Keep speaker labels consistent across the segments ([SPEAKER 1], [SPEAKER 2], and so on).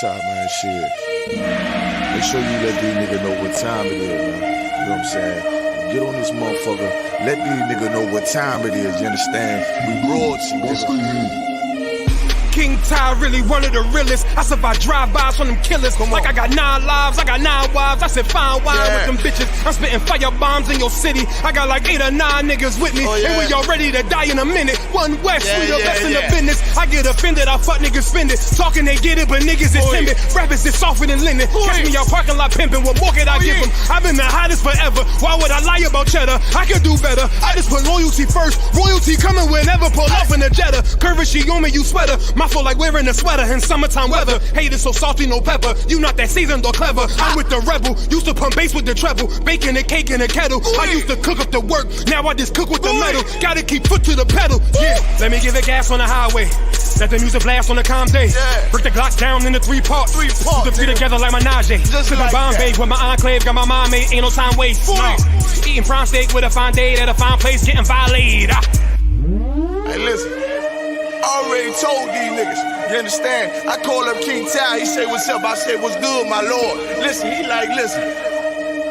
[SPEAKER 1] top, man. Shit. Make sure you let these niggas know what time it is, man. You know what I'm saying? Get on this motherfucker. Let these niggas know what time it is. You understand? We royalty, nigga.
[SPEAKER 2] King Ty really one of the realest. I survive drive-bys from them killers. Like I got 9 lives, I got 9 wives. I said fine wine with them bitches. I'm spitting fire bombs in your city. I got like 8 or 9 niggas with me. And we all ready to die in a minute. One West, we the best in the business. I get offended, I fuck niggas spend it. Talking they get it, but niggas is timid. Rappers is softer than linen. Catch me out parking lot pimping. What more could I give them? I've been the hottest forever. Why would I lie about cheddar? I could do better. I just put loyalty first. Royalty coming whenever. Pull off in the Jetta. Curvy, she on me, you sweater. My feel like wearing a sweater in summertime weather. Haters so salty, no pepper. You not that seasoned or clever. I'm with the rebel. Used to pump bass with the treble. Baking a cake in a kettle. I used to cook up the work. Now I just cook with the metal. Gotta keep foot to the pedal. Yeah, let me give it gas on the highway. Let the music blast on the calm day. Break the Glock down into 3 parts. Put the 3 together like my Najee. Sipping like Bombay with my enclave. Got my mind made. Ain't no time waste. No. Eating prime steak with a fine date at a fine place. Getting violated.
[SPEAKER 1] Hey, listen. I already told these niggas. You understand? I call up King Ty. He say, what's up? I say, what's good, my lord? Listen, he like, listen.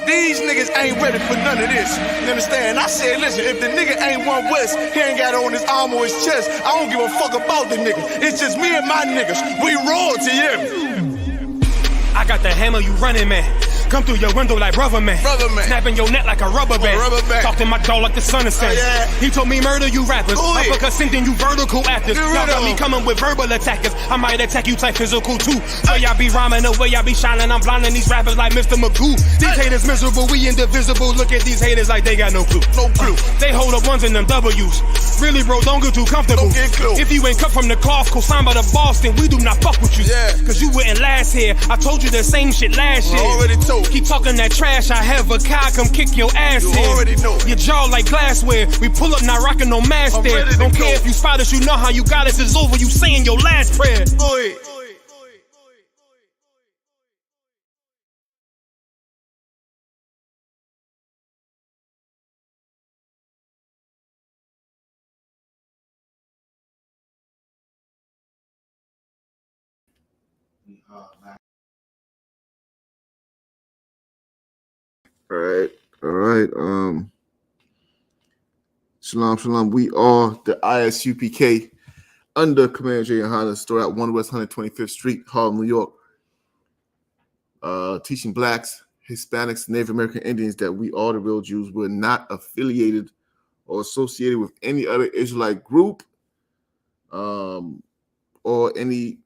[SPEAKER 1] These niggas ain't ready for none of this. You understand? I said, listen, if the nigga ain't one West, he ain't got it on his arm or his chest. I don't give a fuck about the nigga. It's just me and my niggas. We royalty, yeah.
[SPEAKER 2] I got the hammer, you running, man. Come through your window like brother man. Snapping your neck like a rubber band. Talk to my dog like the sun is setting. He told me murder you rappers. Uppercut sending you vertical actors. Y'all got me coming with verbal attackers. I might attack you type physical too. So y'all be rhyming the way y'all be shining. I'm blinding these rappers like Mr. Magoo. These haters miserable, we indivisible. Look at these haters like they got no clue. No clue. They hold up ones in them W's. Really, bro, don't get too comfortable. If you ain't cut from the cloth, co-signed by the boss, then we do not fuck with you. Cause you wouldn't last here. I told you the same shit last year.
[SPEAKER 1] Already told.
[SPEAKER 2] Keep talking that trash, I have a car, come kick your ass in.
[SPEAKER 1] Already know.
[SPEAKER 2] Your jaw like glassware. We pull up, not rocking no mask there. Don't care if you spot us, you know how you got us. It's over, you saying your last prayer.
[SPEAKER 3] All right. Shalom. We are the I.S.U.P.K. under Commander J. Yahanna, store at 1 West 125th Street, Harlem, New York. Teaching blacks, Hispanics, Native American Indians that we are the real Jews. We're not affiliated or associated with any other Israelite group, or any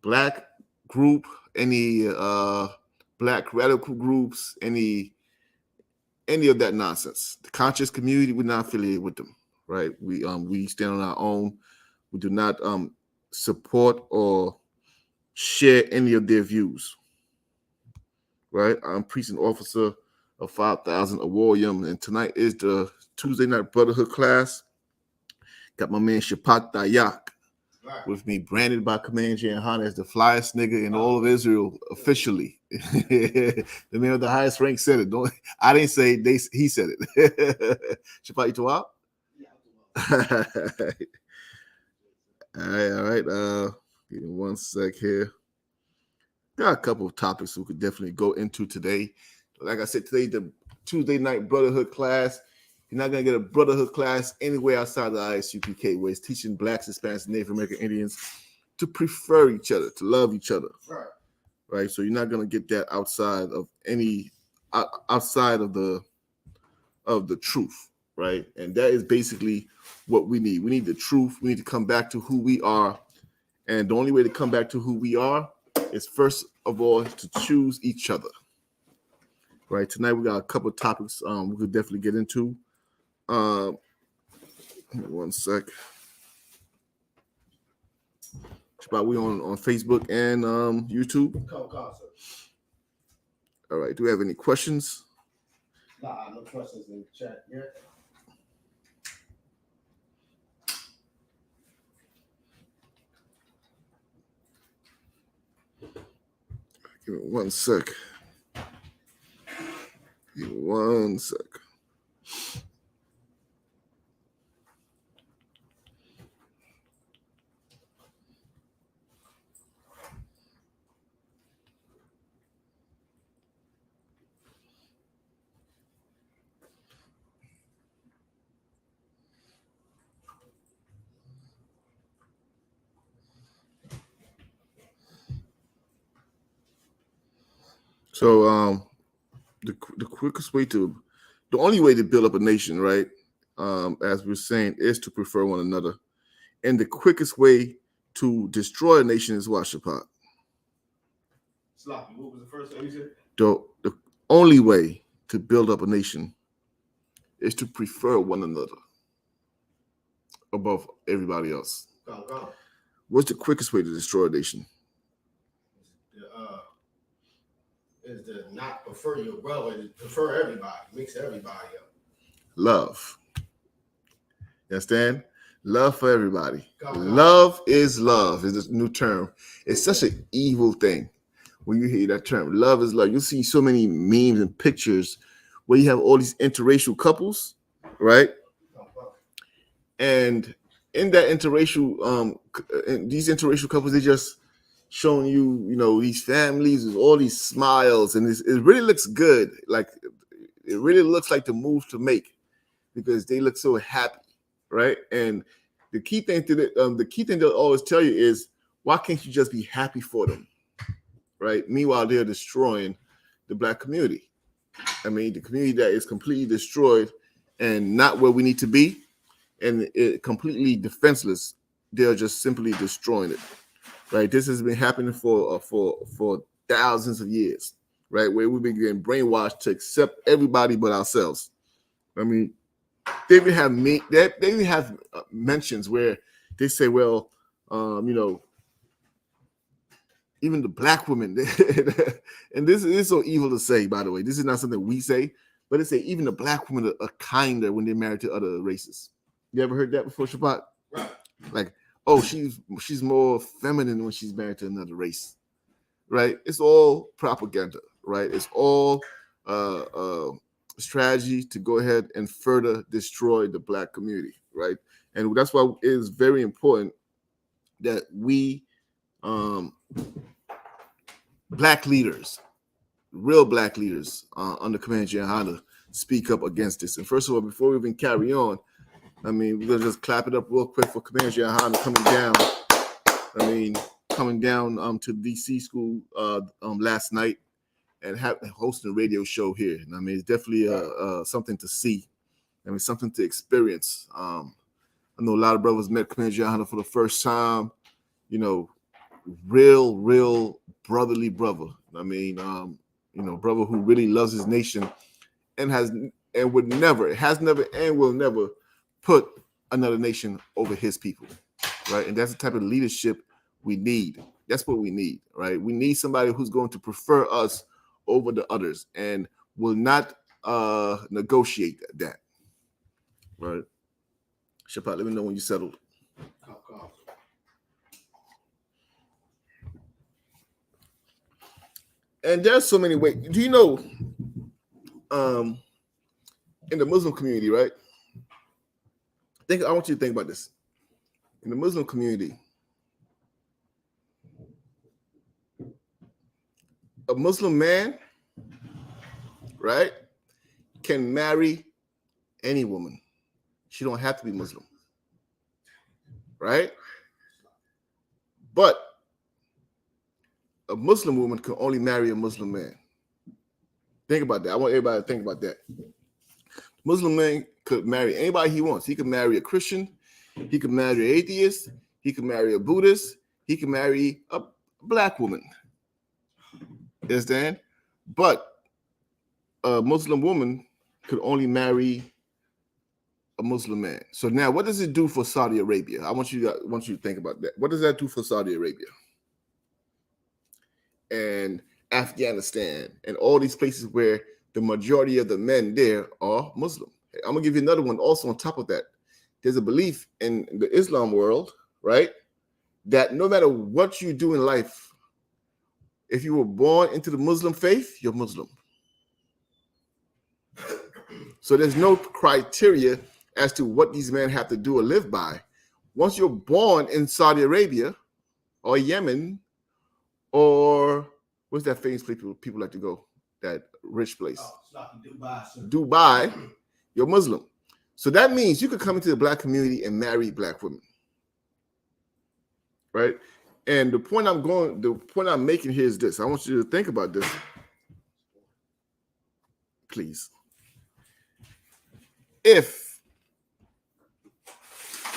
[SPEAKER 3] black group, any black radical groups, any of that nonsense. The conscious community, we're not affiliated with them, right? We stand on our own. We do not support or share any of their views, right? I'm precinct officer of 5,000 Ahwaryam, and tonight is the Tuesday night Brotherhood class. Got my man Shapak Dayak with me, branded by Commander J. Yahanna as the flyest nigga in all of Israel officially. The man with the highest rank said it. I didn't say it, he said it. Shapak, you too out? All right. Give me 1 sec here. Got a couple of topics we could definitely go into today. Like I said, today the Tuesday night Brotherhood class. You're not going to get a Brotherhood class anywhere outside the I.S.U.P.K, where it's teaching blacks, Hispanics, and Native American Indians to prefer each other, to love each other. Right? So you're not going to get that outside of the truth, right? And that is basically what we need. We need the truth. We need to come back to who we are. And the only way to come back to who we are is, first of all, to choose each other. Right? Tonight we got a couple of topics we could definitely get into. 1 sec. But we on Facebook and YouTube. All right. Do we have any questions?
[SPEAKER 4] Nah, no questions in the chat yet.
[SPEAKER 3] Give me 1 sec. Give me 1 sec. So the quickest way the only way to build up a nation, right? As we're saying, is to prefer one another. And the quickest way to destroy a nation is what, Shapat?
[SPEAKER 4] Sloppy. What was the first thing you said?
[SPEAKER 3] The only way to build up a nation is to prefer one another above everybody else.
[SPEAKER 4] Go.
[SPEAKER 3] What's the quickest way to destroy a nation?
[SPEAKER 4] Is to not prefer your brother, prefer everybody, mix everybody up.
[SPEAKER 3] Love. You understand? Love for everybody.
[SPEAKER 4] Go.
[SPEAKER 3] Love is love is a new term. It's such an evil thing when you hear that term. Love is love. You see so many memes and pictures where you have all these interracial couples, right? And in that interracial, these interracial couples, they just showing you, these families with all these smiles, and it really looks good. Like it really looks like the move to make because they look so happy, right? And the key thing they'll always tell you is, why can't you just be happy for them, right? Meanwhile, they're destroying the Black community. I mean, the community that is completely destroyed and not where we need to be, and it completely defenseless. They're just simply destroying it. Right, this has been happening for thousands of years, right? Where we've been getting brainwashed to accept everybody but ourselves. I mean, they even have mentions where they say, well, even the Black women, and this is so evil to say, by the way. This is not something we say, but they say even the Black women are kinder when they're married to other races. You ever heard that before, Shabbat?
[SPEAKER 4] Right.
[SPEAKER 3] Like, oh, she's more feminine when she's married to another race, right? It's all propaganda, right? It's all strategy to go ahead and further destroy the Black community, right? And that's why it is very important that we, Black leaders, real Black leaders under Command Yahanna, speak up against this. And first of all, before we even carry on, I mean, we're gonna just clap it up real quick for Commander Yahanna coming down to the DC school last night and hosting a radio show here. And I mean, it's definitely something to see. I mean, something to experience. I know a lot of brothers met Commander Yahanna for the first time. Real brotherly brother. I mean, brother who really loves his nation and has never and will never put another nation over his people, right? And that's the type of leadership we need. That's what we need, right? We need somebody who's going to prefer us over the others and will not negotiate that, right? Shapat, let me know when you settled. And there's so many ways. Do you know, in the Muslim community, right? I want you to think about this. In the Muslim community, a Muslim man, right, can marry any woman. She don't have to be Muslim, right? But a Muslim woman can only marry a Muslim man. Think about that. I want everybody to think about that. Muslim man could marry anybody he wants. He could marry a Christian. He could marry an atheist. He could marry a Buddhist. He could marry a Black woman. You understand? But a Muslim woman could only marry a Muslim man. So now, what does it do for Saudi Arabia? I want you to think about that. What does that do for Saudi Arabia and Afghanistan and all these places where the majority of the men there are Muslim? I'm gonna give you another one also on top of that. There's a belief in the Islam world, right, that no matter what you do in life, if you were born into the Muslim faith, you're Muslim. So there's no criteria as to what these men have to do or live by. Once you're born in Saudi Arabia or Yemen or what's that famous place people like to go? That rich place. Dubai, you're Muslim. So that means you could come into the Black community and marry Black women. Right? And the point I'm making here is this. I want you to think about this. please. If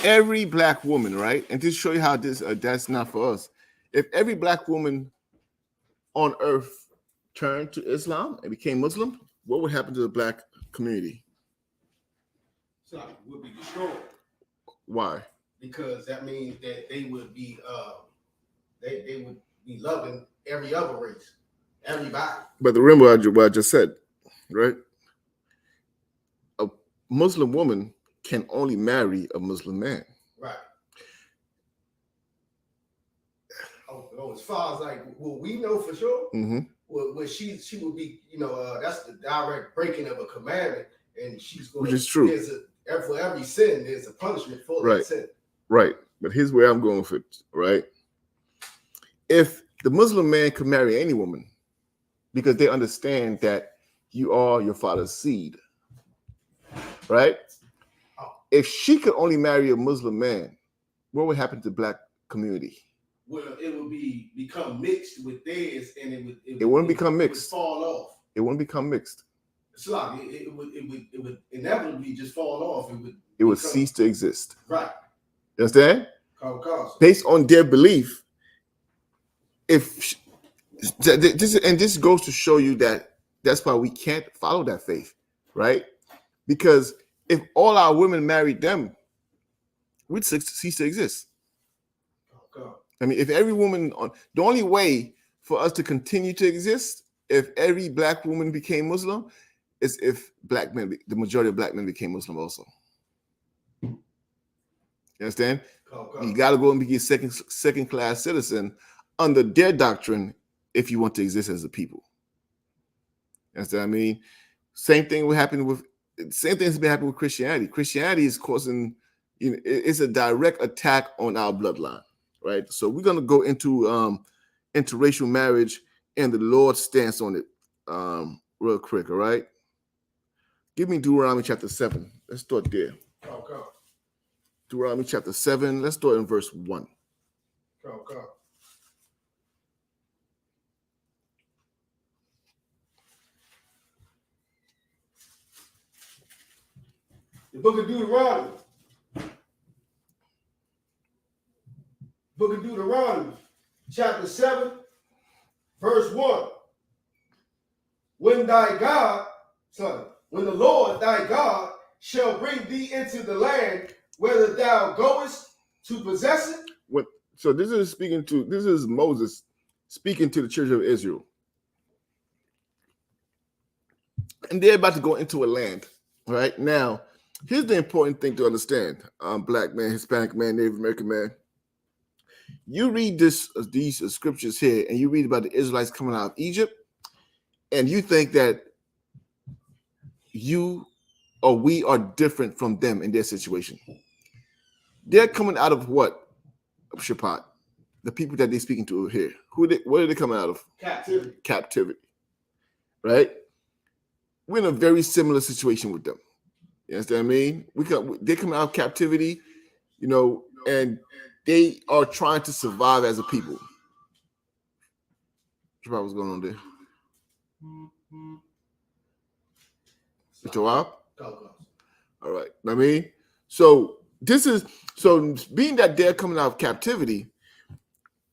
[SPEAKER 3] every black woman, right, and to show you how this that's not for us, if every black woman on earth turned to Islam and became Muslim, what would happen to the black community?
[SPEAKER 4] So it would be destroyed.
[SPEAKER 3] Why?
[SPEAKER 4] Because that means that they would be loving every other race, everybody.
[SPEAKER 3] But remember what I just said, right? A Muslim woman can only marry a Muslim man.
[SPEAKER 4] Right. Oh, as far as like what we know for sure, well, she would be, that's the direct breaking of a commandment, and she's going.
[SPEAKER 3] Which is true.
[SPEAKER 4] For every sin, there's a punishment for that sin.
[SPEAKER 3] Right. But here's where I'm going with it, right? If the Muslim man could marry any woman, because they understand that you are your father's seed, right? If she could only marry a Muslim man, what would happen to the black community?
[SPEAKER 4] Well, it would become mixed with theirs, and
[SPEAKER 3] it wouldn't become mixed.
[SPEAKER 4] It would fall off.
[SPEAKER 3] It wouldn't become mixed.
[SPEAKER 4] It's like it would inevitably just fall off.
[SPEAKER 3] It would cease to exist.
[SPEAKER 4] Right.
[SPEAKER 3] You understand?
[SPEAKER 4] Based
[SPEAKER 3] on their belief, this goes to show you that that's why we can't follow that faith, right? Because if all our women married them, we'd cease to exist. I mean, if every woman, the only way for us to continue to exist, if every black woman became Muslim, is if black men, the majority of black men became Muslim also. You understand? You got to go and be a second class citizen under their doctrine if you want to exist as a people. You understand what I mean? Same thing has been happening with Christianity. Christianity is causing, it's a direct attack on our bloodline, right? So we're gonna go into interracial marriage and the Lord's stance on it real quick, all right? Give me Deuteronomy chapter 7. Let's start there. Deuteronomy chapter 7. Let's start in verse 1.
[SPEAKER 4] The book of Deuteronomy. Book of Deuteronomy, chapter 7, verse 1. When the Lord thy God shall bring thee into the land whether thou goest to possess it.
[SPEAKER 3] So this is Moses speaking to the children of Israel. And they're about to go into a land, right? Now, here's the important thing to understand. Black man, Hispanic man, Native American man. You read these scriptures here, and you read about the Israelites coming out of Egypt, and you think that you or we are different from them in their situation. They're coming out of what? Shapat, the people that they're speaking to here. What are they coming out of? Captivity. Right? We're in a very similar situation with them. You understand what I mean? They're coming out of captivity, and they are trying to survive as a people. What's going on there? All right. I mean, so being that they're coming out of captivity,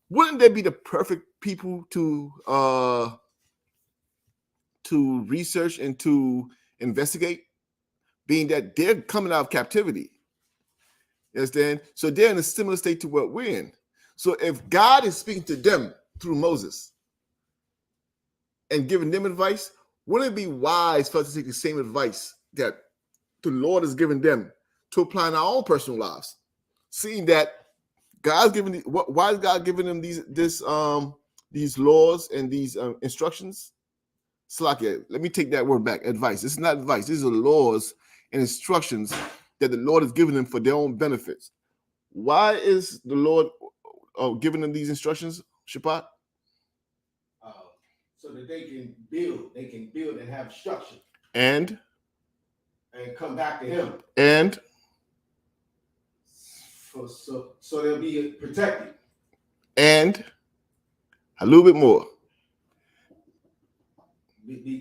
[SPEAKER 3] wouldn't they be the perfect people to research and to investigate? Being that they're coming out of captivity. You understand? So they're in a similar state to what we're in. So if God is speaking to them through Moses and giving them advice, wouldn't it be wise for us to take the same advice that the Lord has given them to apply in our own personal lives? Seeing that God's giving, why is God giving them these laws and these instructions? Slakia, let me take that word back. Advice. This is not advice. These are laws and instructions that the Lord has given them for their own benefits. Why is the Lord giving them these instructions, Shapat?
[SPEAKER 4] So that they can build and have structure.
[SPEAKER 3] And
[SPEAKER 4] come back to him.
[SPEAKER 3] And
[SPEAKER 4] so they'll be protected.
[SPEAKER 3] And a little bit more.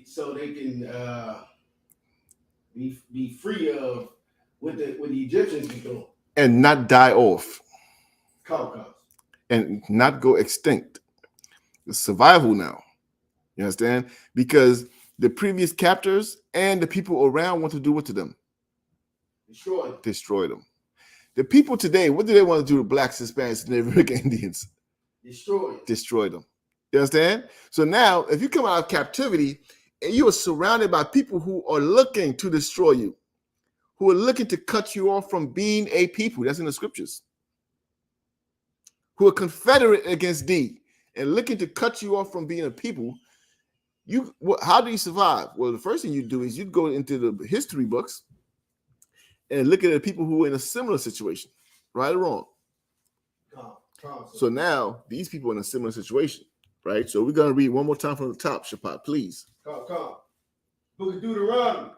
[SPEAKER 4] so they can be free of what the Egyptians be doing.
[SPEAKER 3] And not die off.
[SPEAKER 4] Come.
[SPEAKER 3] And not go extinct. It's survival now. You understand? Because the previous captors and the people around want to do what to them? Destroy them. The people today, what do they want to do to blacks, Hispanics, and Native American Indians? Destroy them. You understand? So now, if you come out of captivity and you are surrounded by people who are looking to destroy you, who are looking to cut you off from being a people, that's in the scriptures, who are confederate against thee and looking to cut you off from being a people, how do you survive? Well, the first thing you do is you go into the history books and look at the people who are in a similar situation, right or wrong. So now these people are in a similar situation, right? So we're going to read one more time from the top, Shapat, please.
[SPEAKER 4] Come. Book of Deuteronomy,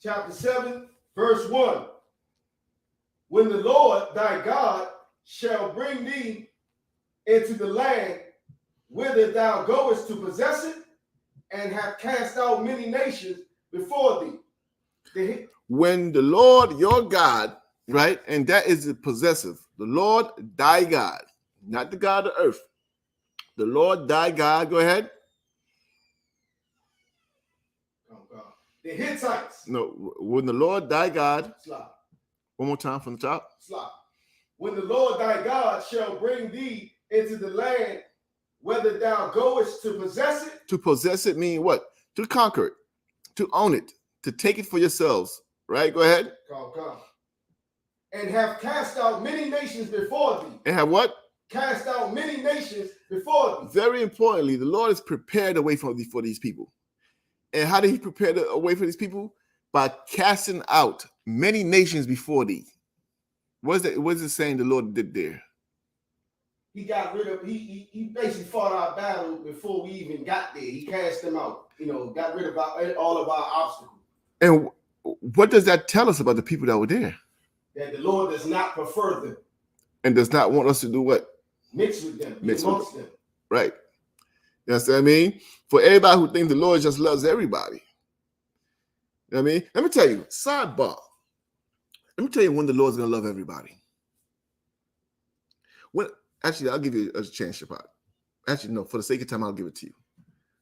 [SPEAKER 4] chapter 7, verse 1. When the Lord thy God shall bring thee into the land whither thou goest to possess it, and have cast out many nations before thee.
[SPEAKER 3] When the Lord your God, right, and that is the possessive, the Lord thy God, not the God of the earth, the Lord thy God, go ahead.
[SPEAKER 4] The Hittites.
[SPEAKER 3] No, when the Lord thy God,
[SPEAKER 4] Slop.
[SPEAKER 3] One more time from the top.
[SPEAKER 4] Slop. When the Lord thy God shall bring thee into the land whether thou goest to possess it.
[SPEAKER 3] To possess it mean what? To conquer it, to own it, to take it for yourselves. Right? Go ahead.
[SPEAKER 4] Come. And have cast out many nations before thee.
[SPEAKER 3] And have what?
[SPEAKER 4] Cast out many nations before thee.
[SPEAKER 3] Very importantly, the Lord is prepared away for these people. And how did he prepare a way for these people? By casting out many nations before thee. What is it saying the Lord did there?
[SPEAKER 4] He got rid of, he basically fought our battle before we even got there. He cast them out, got rid of all of our obstacles.
[SPEAKER 3] And what does that tell us about the people that were there?
[SPEAKER 4] That the Lord does not prefer them.
[SPEAKER 3] And does not want us to do what?
[SPEAKER 4] Mix with them, amongst them.
[SPEAKER 3] Right. You know what I mean? For everybody who thinks the Lord just loves everybody. You know what I mean? Let me tell you, sidebar. Let me tell you when the Lord's going to love everybody. Actually, I'll give you a chance, Shapat. Actually, no, for the sake of time, I'll give it to you.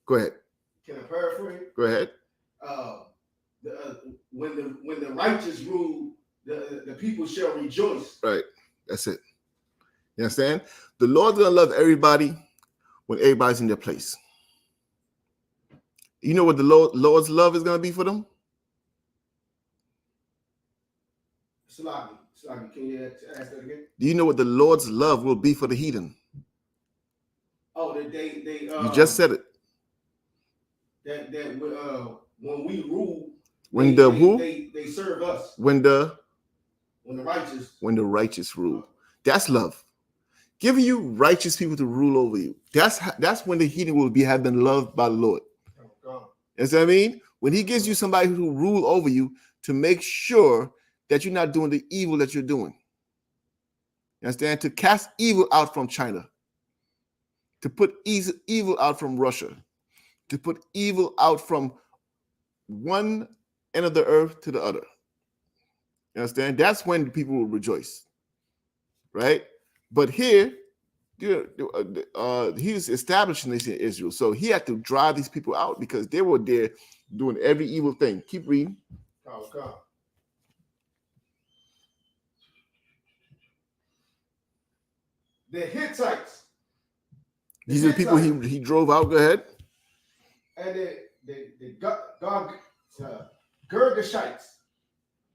[SPEAKER 3] Go ahead.
[SPEAKER 4] Can I paraphrase?
[SPEAKER 3] Go ahead.
[SPEAKER 4] When the righteous rule, the people shall rejoice.
[SPEAKER 3] Right. That's it. You understand? The Lord's going to love everybody when everybody's in their place. You know what the Lord's love is going to be for them?
[SPEAKER 4] Sloggy, can you ask that again?
[SPEAKER 3] Do you know what the Lord's love will be for the heathen?
[SPEAKER 4] Oh, they
[SPEAKER 3] you just said it.
[SPEAKER 4] That when we rule, they serve us.
[SPEAKER 3] When the
[SPEAKER 4] righteous
[SPEAKER 3] rule. That's love. Giving you righteous people to rule over you. That's when the heathen will have been loved by the Lord. You know what I mean? When he gives you somebody who rule over you to make sure that you're not doing the evil that you're doing. You understand? To cast evil out from China. To put evil out from Russia. To put evil out from one end of the earth to the other. You understand? That's when people will rejoice. Right? But here, he's establishing this in Israel. So he had to drive these people out because they were there doing every evil thing. Keep reading.
[SPEAKER 4] Oh, God. The Hittites.
[SPEAKER 3] These are the people he drove out. Go ahead.
[SPEAKER 4] And the Girgashites,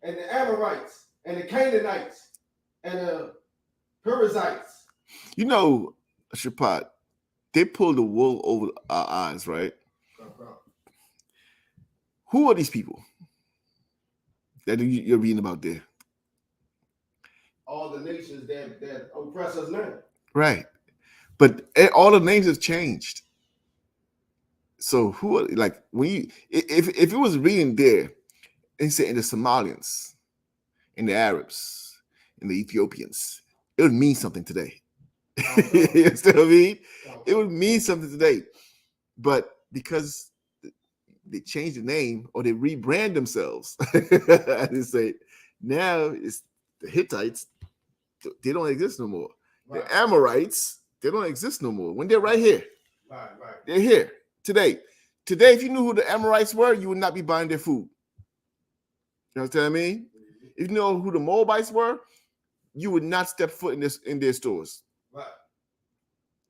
[SPEAKER 4] and the Amorites, and the Canaanites, and the Perizzites.
[SPEAKER 3] You know, Shapat, they pulled the wool over our eyes, right? Who are these people that you're reading about there?
[SPEAKER 4] All the nations that oppress us now.
[SPEAKER 3] Right. But all the names have changed. So who are, like, when you, if it was reading there, and say in the Somalians, in the Arabs, in the Ethiopians, it would mean something today. You know what I mean? It would mean something today. But because they changed the name or they rebrand themselves. They say now it's the Hittites. They don't exist no more.
[SPEAKER 4] Right.
[SPEAKER 3] The Amorites, they don't exist no more. When they're right here,
[SPEAKER 4] Right.
[SPEAKER 3] they're here today. Today, if you knew who the Amorites were, you would not be buying their food. You understand what I mean? If you know who the Moabites were, you would not step foot in their stores.
[SPEAKER 4] Right.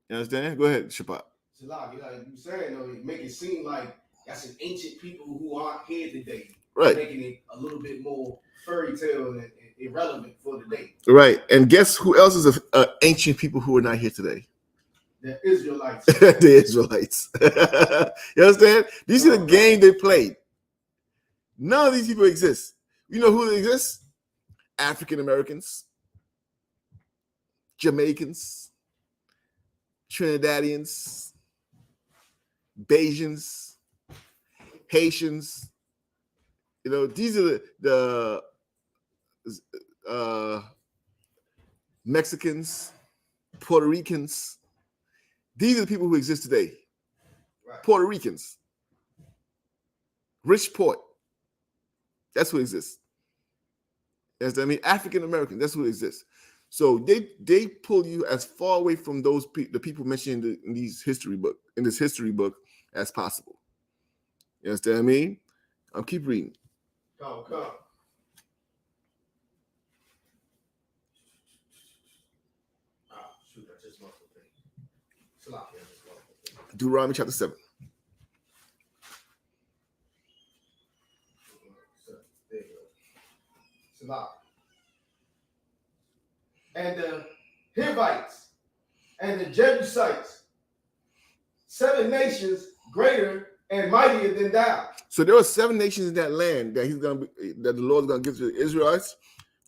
[SPEAKER 3] You understand? Go ahead, Shabbat.
[SPEAKER 4] Shalak, you saying though, it make it seem like that's an ancient people who aren't here today.
[SPEAKER 3] Right.
[SPEAKER 4] Making it a little bit more fairy tale and irrelevant for today.
[SPEAKER 3] Right. And guess who else is a ancient people who are not here today?
[SPEAKER 4] The Israelites.
[SPEAKER 3] The Israelites. You understand? These are the game they played. None of these people exist. You know who exists? African Americans, Jamaicans, Trinidadians, Bajans, Haitians. You know, these are the Mexicans, Puerto Ricans. These are the people who exist today.
[SPEAKER 4] Right.
[SPEAKER 3] Puerto Ricans, rich port. That's who exists. Yes, I mean African American. That's who exists. So they pull you as far away from those the people mentioned in this history book as possible. You understand what I mean? I'll keep reading.
[SPEAKER 4] Come. Shoot, I just lost the thing. Shalak, I just lost the thing.
[SPEAKER 3] Deuteronomy chapter 7.
[SPEAKER 4] There you go. Shalak. And the Hivites and the Jebusites, 7 nations greater and mightier than thou.
[SPEAKER 3] So there were 7 nations in that land that the Lord is gonna give to the Israelites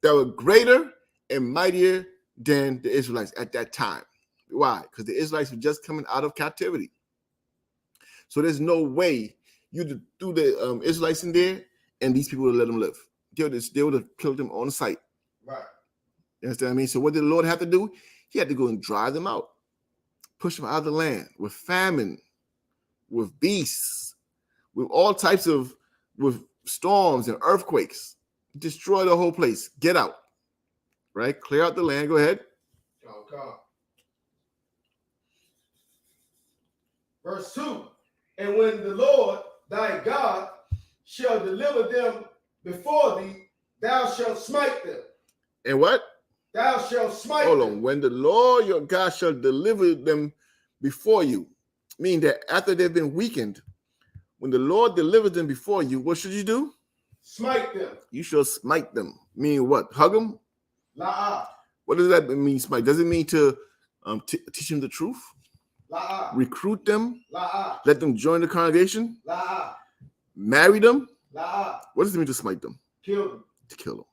[SPEAKER 3] that were greater and mightier than the Israelites at that time. Why? Because the Israelites were just coming out of captivity. So there's no way you threw the Israelites in there and these people would let them live. They would have killed them on sight.
[SPEAKER 4] Right.
[SPEAKER 3] You understand what I mean? So what did the Lord have to do? He had to go and drive them out, push them out of the land with famine, with beasts, with all types of, with storms and earthquakes. Destroy the whole place. Get out. Right? Clear out the land. Go ahead.
[SPEAKER 4] Come. Verse 2. And when the Lord thy God shall deliver them before thee, thou shalt smite them.
[SPEAKER 3] And what?
[SPEAKER 4] Thou shalt smite
[SPEAKER 3] Hold
[SPEAKER 4] them.
[SPEAKER 3] on. When the Lord your God shall deliver them before you, meaning that after they've been weakened, when the Lord delivers them before you, what should you do?
[SPEAKER 4] Smite them.
[SPEAKER 3] You shall smite them. Meaning what? Hug them?
[SPEAKER 4] La'ah.
[SPEAKER 3] What does that mean, smite? Does it mean to teach them the truth?
[SPEAKER 4] La'ah.
[SPEAKER 3] Recruit them?
[SPEAKER 4] La'ah.
[SPEAKER 3] Let them join the congregation?
[SPEAKER 4] La'ah.
[SPEAKER 3] Marry them?
[SPEAKER 4] La'ah.
[SPEAKER 3] What does it mean to smite them?
[SPEAKER 4] Kill them.
[SPEAKER 3] To kill them.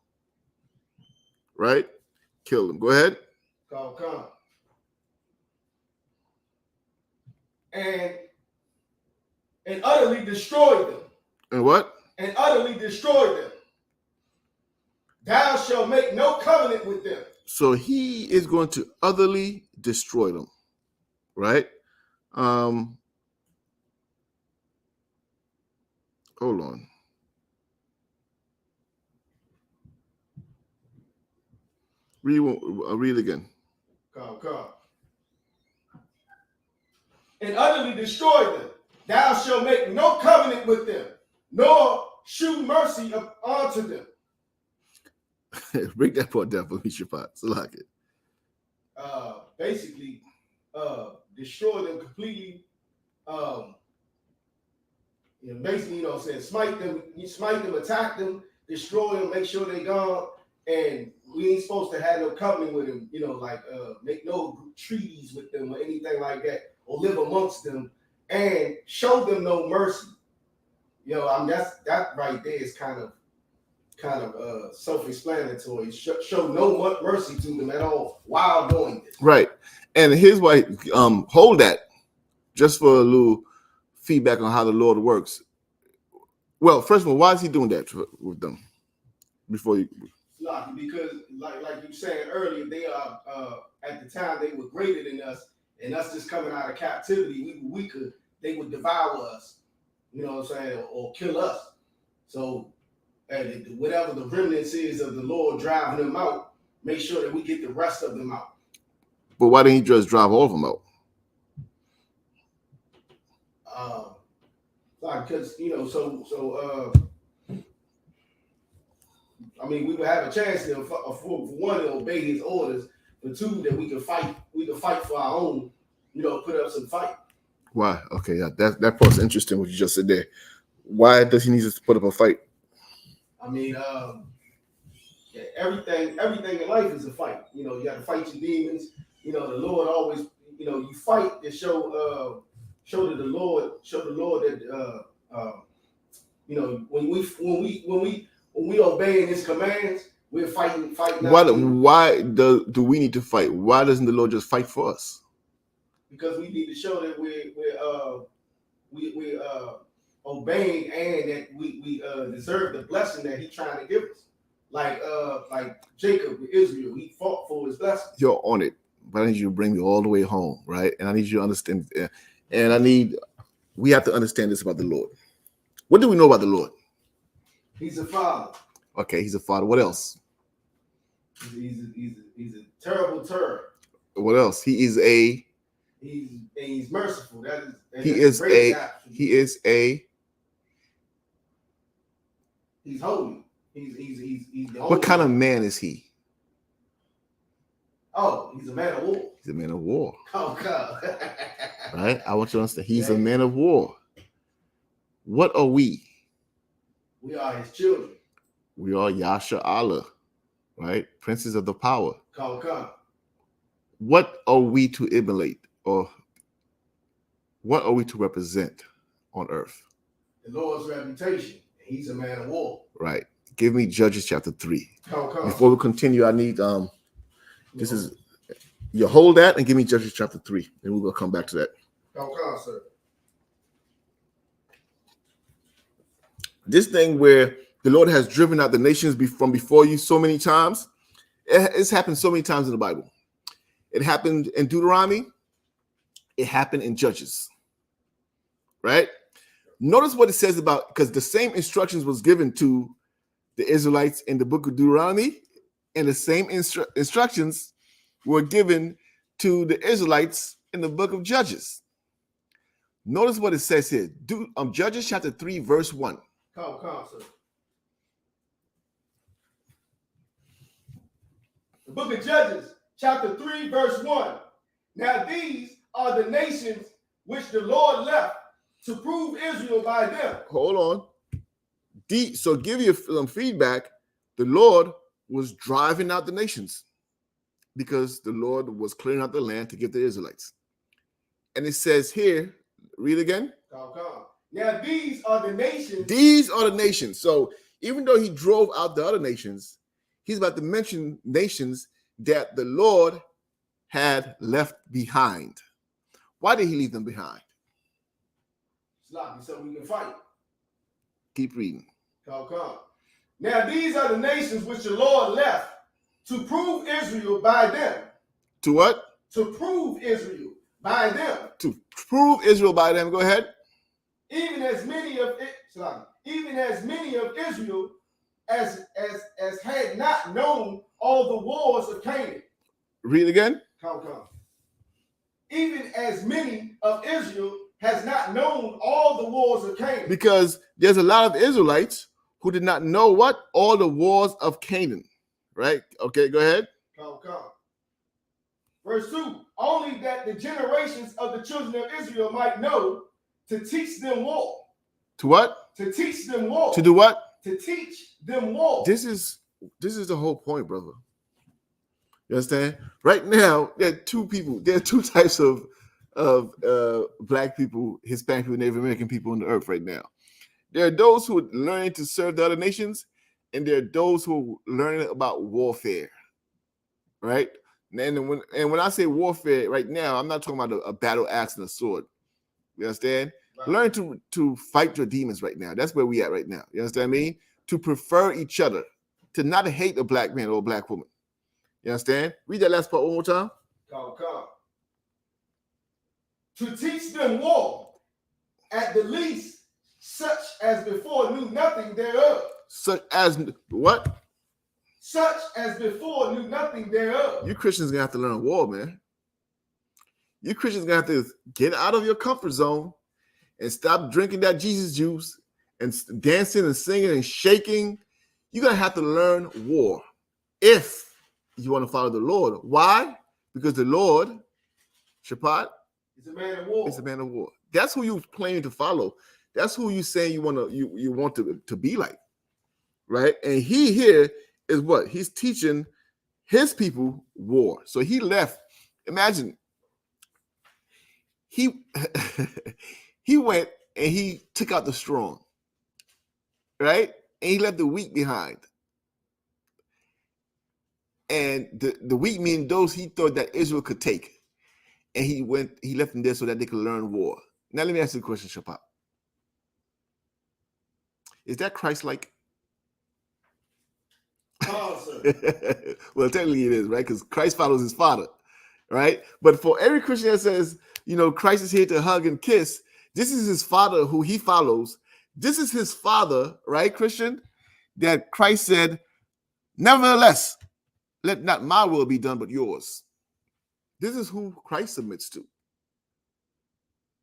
[SPEAKER 3] Right? Kill them. Go ahead.
[SPEAKER 4] Come. And utterly destroy them.
[SPEAKER 3] And what?
[SPEAKER 4] And utterly destroy them. Thou shalt make no covenant with them.
[SPEAKER 3] So he is going to utterly destroy them. Right? Hold on. Read again.
[SPEAKER 4] Come. And utterly destroy them. Thou shalt make no covenant with them, nor shew mercy unto them.
[SPEAKER 3] Break that part down for me, Shabbat. So like it.
[SPEAKER 4] Basically, destroy them completely. Basically, what I'm saying, smite them, attack them, destroy them, make sure they gone. And we ain't supposed to have no covenant with them, make no treaties with them or anything like that, or live amongst them and show them no mercy. That right there is kind of self-explanatory. Show no mercy to them at all while doing this.
[SPEAKER 3] Right. And here's why, hold that just for a little feedback on how the Lord works. Well, first of all, why is he doing that with them? Because like you said earlier, they are at the time they were greater than us, and us just coming out of captivity, we were weaker
[SPEAKER 4] they would devour us. You know what I'm saying, or kill us. So whatever the remnants is of the Lord driving them out, make sure that we get the rest of them out.
[SPEAKER 3] But why didn't he just drive all of them out?
[SPEAKER 4] Because I mean, we would have a chance to, for one, to obey his orders, for two, that we can fight. We can fight for our own. Put up some fight. Why?
[SPEAKER 3] Okay, yeah, that part's interesting. What you just said there. Why does he need us to put up a fight?
[SPEAKER 4] I mean, everything in life is a fight. You got to fight your demons. The Lord always, you fight to show to the Lord that when we obeying His commands, we're fighting.
[SPEAKER 3] Why do we need to fight? Why doesn't the Lord just fight for us?
[SPEAKER 4] Because we need to show that we're obeying and that we deserve the blessing that He's trying to give us. Like Jacob with Israel, he fought for his blessing.
[SPEAKER 3] You're on it, but I need you to bring me all the way home, right? And I need you to understand, and we have to understand this about the Lord. What do we know about the Lord?
[SPEAKER 4] He's a father.
[SPEAKER 3] Okay, He's a father. What else?
[SPEAKER 4] He's a terrible terror.
[SPEAKER 3] What else? He's
[SPEAKER 4] merciful. He's holy. He's the
[SPEAKER 3] what kind of man is he?
[SPEAKER 4] Oh, he's a man of war.
[SPEAKER 3] He's a man of war.
[SPEAKER 4] Oh, God.
[SPEAKER 3] Right? I want you to understand. He's a man of war. What are we?
[SPEAKER 4] We are His children.
[SPEAKER 3] We are Yasha Allah, right? Princes of the power.
[SPEAKER 4] Come.
[SPEAKER 3] What are we to emulate, or what are we to represent on earth?
[SPEAKER 4] The Lord's reputation. He's a man of war.
[SPEAKER 3] Right. Give me Judges chapter 3.
[SPEAKER 4] Come.
[SPEAKER 3] Before we continue, I need you hold that and give me Judges chapter 3, and we're gonna come back to that.
[SPEAKER 4] Come, sir.
[SPEAKER 3] This thing where the Lord has driven out the nations from before you so many times, it's happened so many times in the Bible. It happened in Deuteronomy. It happened in Judges. Right? Notice what it says about, because the same instructions was given to the Israelites in the book of Deuteronomy, and the same instructions were given to the Israelites in the book of Judges. Notice what it says here. Judges chapter 3, verse 1.
[SPEAKER 4] Come, sir. The book of Judges, chapter 3, verse 1. Now these are the nations which the Lord left to prove Israel by them.
[SPEAKER 3] Hold on. So give you some feedback. The Lord was driving out the nations because the Lord was clearing out the land to give the Israelites. And it says here, read again.
[SPEAKER 4] Come. Now these are the nations.
[SPEAKER 3] These are the nations. So even though He drove out the other nations, He's about to mention nations that the Lord had left behind. Why did He leave them behind?
[SPEAKER 4] So we can fight.
[SPEAKER 3] Keep reading.
[SPEAKER 4] Come. Now these are the nations which the Lord left to prove Israel by them.
[SPEAKER 3] To what?
[SPEAKER 4] To prove Israel by them.
[SPEAKER 3] To prove Israel by them. Go ahead.
[SPEAKER 4] Even as many of Israel as had not known all the wars of Canaan.
[SPEAKER 3] Read again.
[SPEAKER 4] Come. Even as many of Israel has not known all the wars of Canaan.
[SPEAKER 3] Because there's a lot of Israelites who did not know what? All the wars of Canaan. Right? Okay, go ahead.
[SPEAKER 4] Come. Verse 2. Only that the generations of the children of Israel might know to teach them war.
[SPEAKER 3] To what?
[SPEAKER 4] To teach them war.
[SPEAKER 3] To do what?
[SPEAKER 4] To teach them war.
[SPEAKER 3] This is the whole point, brother. You understand? Right now, there are two types of Black people, Hispanic people, Native American people on the earth right now. There are those who are learning to serve the other nations, and there are those who are learning about warfare. Right? And when I say warfare right now, I'm not talking about a battle axe and a sword. You understand? Right. Learn to fight your demons right now. That's where we at right now. You understand what I mean? To prefer each other, to not hate a Black man or a Black woman. You understand? Read that last part one more time.
[SPEAKER 4] Come. To teach them war at the least, such as before knew nothing thereof.
[SPEAKER 3] Such as what?
[SPEAKER 4] Such as before knew nothing thereof.
[SPEAKER 3] You Christians gonna have to learn war, man. You Christians gonna have to get out of your comfort zone and stop drinking that Jesus juice and dancing and singing and shaking. You're gonna have to learn war if you want to follow the Lord. Why? Because the Lord, Shabbat,
[SPEAKER 4] is a man of war.
[SPEAKER 3] Is a man of war. That's who you claim to follow. That's who you saying you want to be like, right? And he here is what? He's teaching his people war. So he left. Imagine he he went and he took out the strong, right? And he left the weak behind. And the weak mean those he thought that Israel could take. And he left them there so that they could learn war. Now let me ask you a question, Shabbat. Is that Christ-like?
[SPEAKER 4] Oh,
[SPEAKER 3] Well, technically it is, right? Because Christ follows his Father, right? But for every Christian that says, Christ is here to hug and kiss, this is his Father who he follows. This is his Father, right, Christian? That Christ said, nevertheless, let not my will be done, but yours. This is who Christ submits to,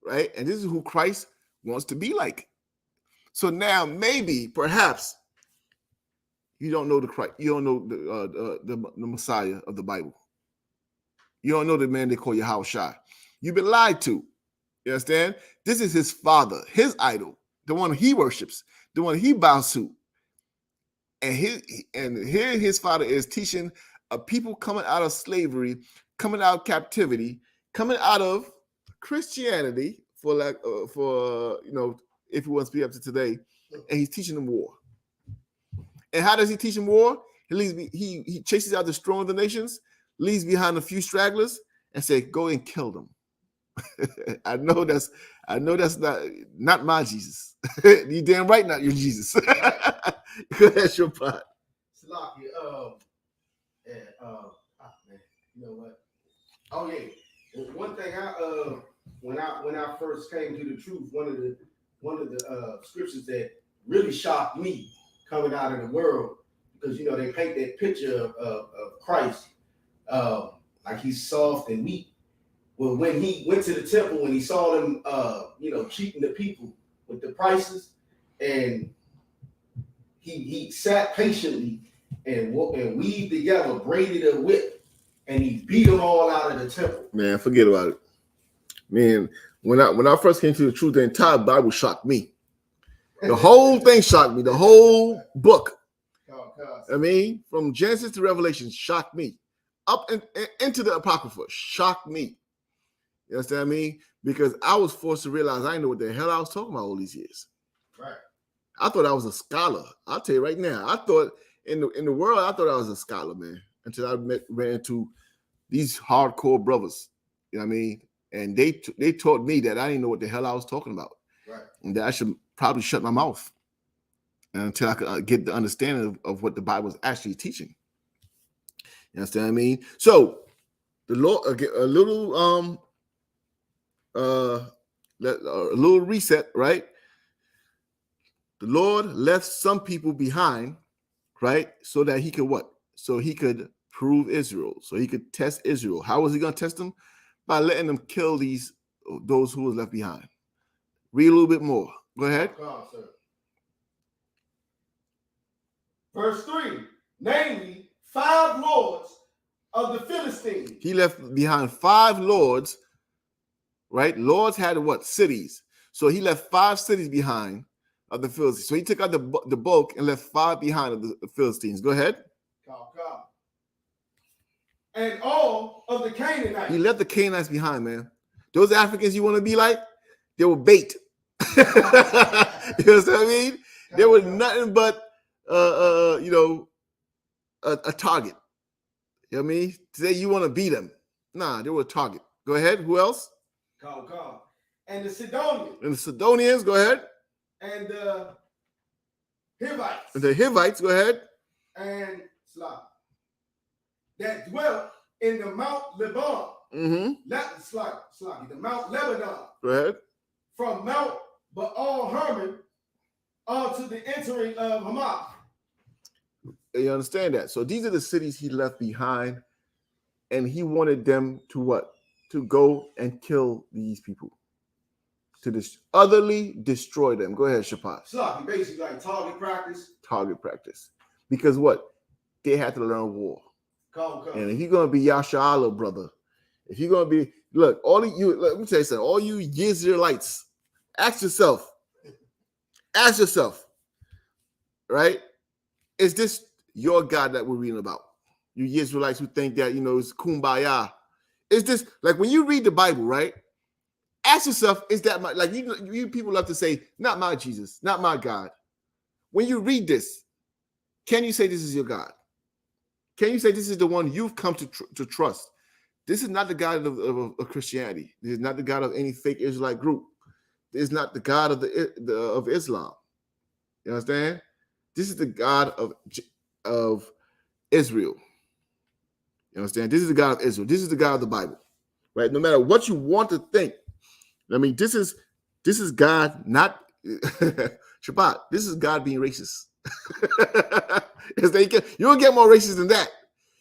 [SPEAKER 3] right? And this is who Christ wants to be like. So now, maybe, perhaps, you don't know the Christ. You don't know the Messiah of the Bible. You don't know the man they call Yahanna. You've been lied to. You understand? This is his Father, his idol, the one he worships, the one he bows to. And here his Father is teaching a people coming out of slavery, coming out of captivity, coming out of Christianity, if he wants to be up to today, and he's teaching them war. And how does he teach them war? He chases out the strong of the nations, leaves behind a few stragglers, and say, "Go and kill them." I know that's not my Jesus. You damn right, not your Jesus. Go ahead, your pot.
[SPEAKER 4] Salaki, man, you know what? Oh yeah, one thing when I first came to the truth, one of the scriptures that really shocked me coming out of the world, because they paint that picture of Christ like he's soft and meek. Well, when he went to the temple, when he saw them cheating the people with the prices, and he sat patiently and weaved together, braided a whip, and he beat them all out of the temple.
[SPEAKER 3] Man, forget about it. Man, when I first came to the truth, the entire Bible shocked me. The whole thing shocked me. The whole book. I mean, from Genesis to Revelation, shocked me. Up and into the Apocrypha, shocked me. You understand what I mean? Because I was forced to realize I didn't know what the hell I was talking about all these years.
[SPEAKER 4] Right.
[SPEAKER 3] I thought I was a scholar. I'll tell you right now. I thought in the world, I thought I was a scholar, man. Until I ran into these hardcore brothers. You know what I mean? And they taught me that I didn't know what the hell I was talking about.
[SPEAKER 4] Right. And
[SPEAKER 3] that I should probably shut my mouth until I could get the understanding of what the Bible is actually teaching. You understand what I mean? So the Lord, a little reset, right? The Lord left some people behind, right? So that he could what? So he could prove Israel. So he could test Israel. How was he going to test them? By letting them kill those who was left behind. Read a little bit more. Go ahead.
[SPEAKER 4] Verse 3, namely 5 lords of the Philistines.
[SPEAKER 3] He left behind 5 lords, right? Lords had what? Cities. So he left 5 cities behind of the Philistines. So he took out the bulk and left 5 behind of the Philistines. Go ahead.
[SPEAKER 4] And all of the Canaanites.
[SPEAKER 3] He left the Canaanites behind, man. Those Africans you want to be like, they were bait. You know what I mean? They were nothing but a target. You know what I mean? Today you want to beat them. Nah, they were a target. Go ahead. Who else?
[SPEAKER 4] And the Sidonians.
[SPEAKER 3] And the Sidonians, go ahead.
[SPEAKER 4] And the Hivites.
[SPEAKER 3] And the Hivites, go ahead.
[SPEAKER 4] And that dwelt in the Mount Lebanon.
[SPEAKER 3] Mm-hmm.
[SPEAKER 4] The Mount Lebanon.
[SPEAKER 3] Go ahead.
[SPEAKER 4] From Mount but all Hermon unto the entering of Hamath.
[SPEAKER 3] You understand that? So these are the cities he left behind, and he wanted them to what? To go and kill these people, to utterly destroy them. Go ahead, Shapat.
[SPEAKER 4] So basically like target practice.
[SPEAKER 3] Target practice. Because what? They had to learn war.
[SPEAKER 4] Come.
[SPEAKER 3] And if you're going to be Yashala, brother, if you're going to be, look, all of you, let me tell you something, all you Israelites, ask yourself, right? Is this your God that we're reading about? You Israelites who think that, it's kumbaya. Is this, like when you read the Bible, right? Ask yourself, is that my, like you people love to say, not my Jesus, not my God. When you read this, can you say this is your God? Can you say this is the one you've come to trust? This is not the God of Christianity. This is not the God of any fake Israelite group. This is not the God of Islam. You understand? This is the God of Israel. You understand? This is the God of Israel. This is the God of the Bible. Right? No matter what you want to think. I mean, this is God, not Shabbat. This is God being racist. You don't get more racist than that.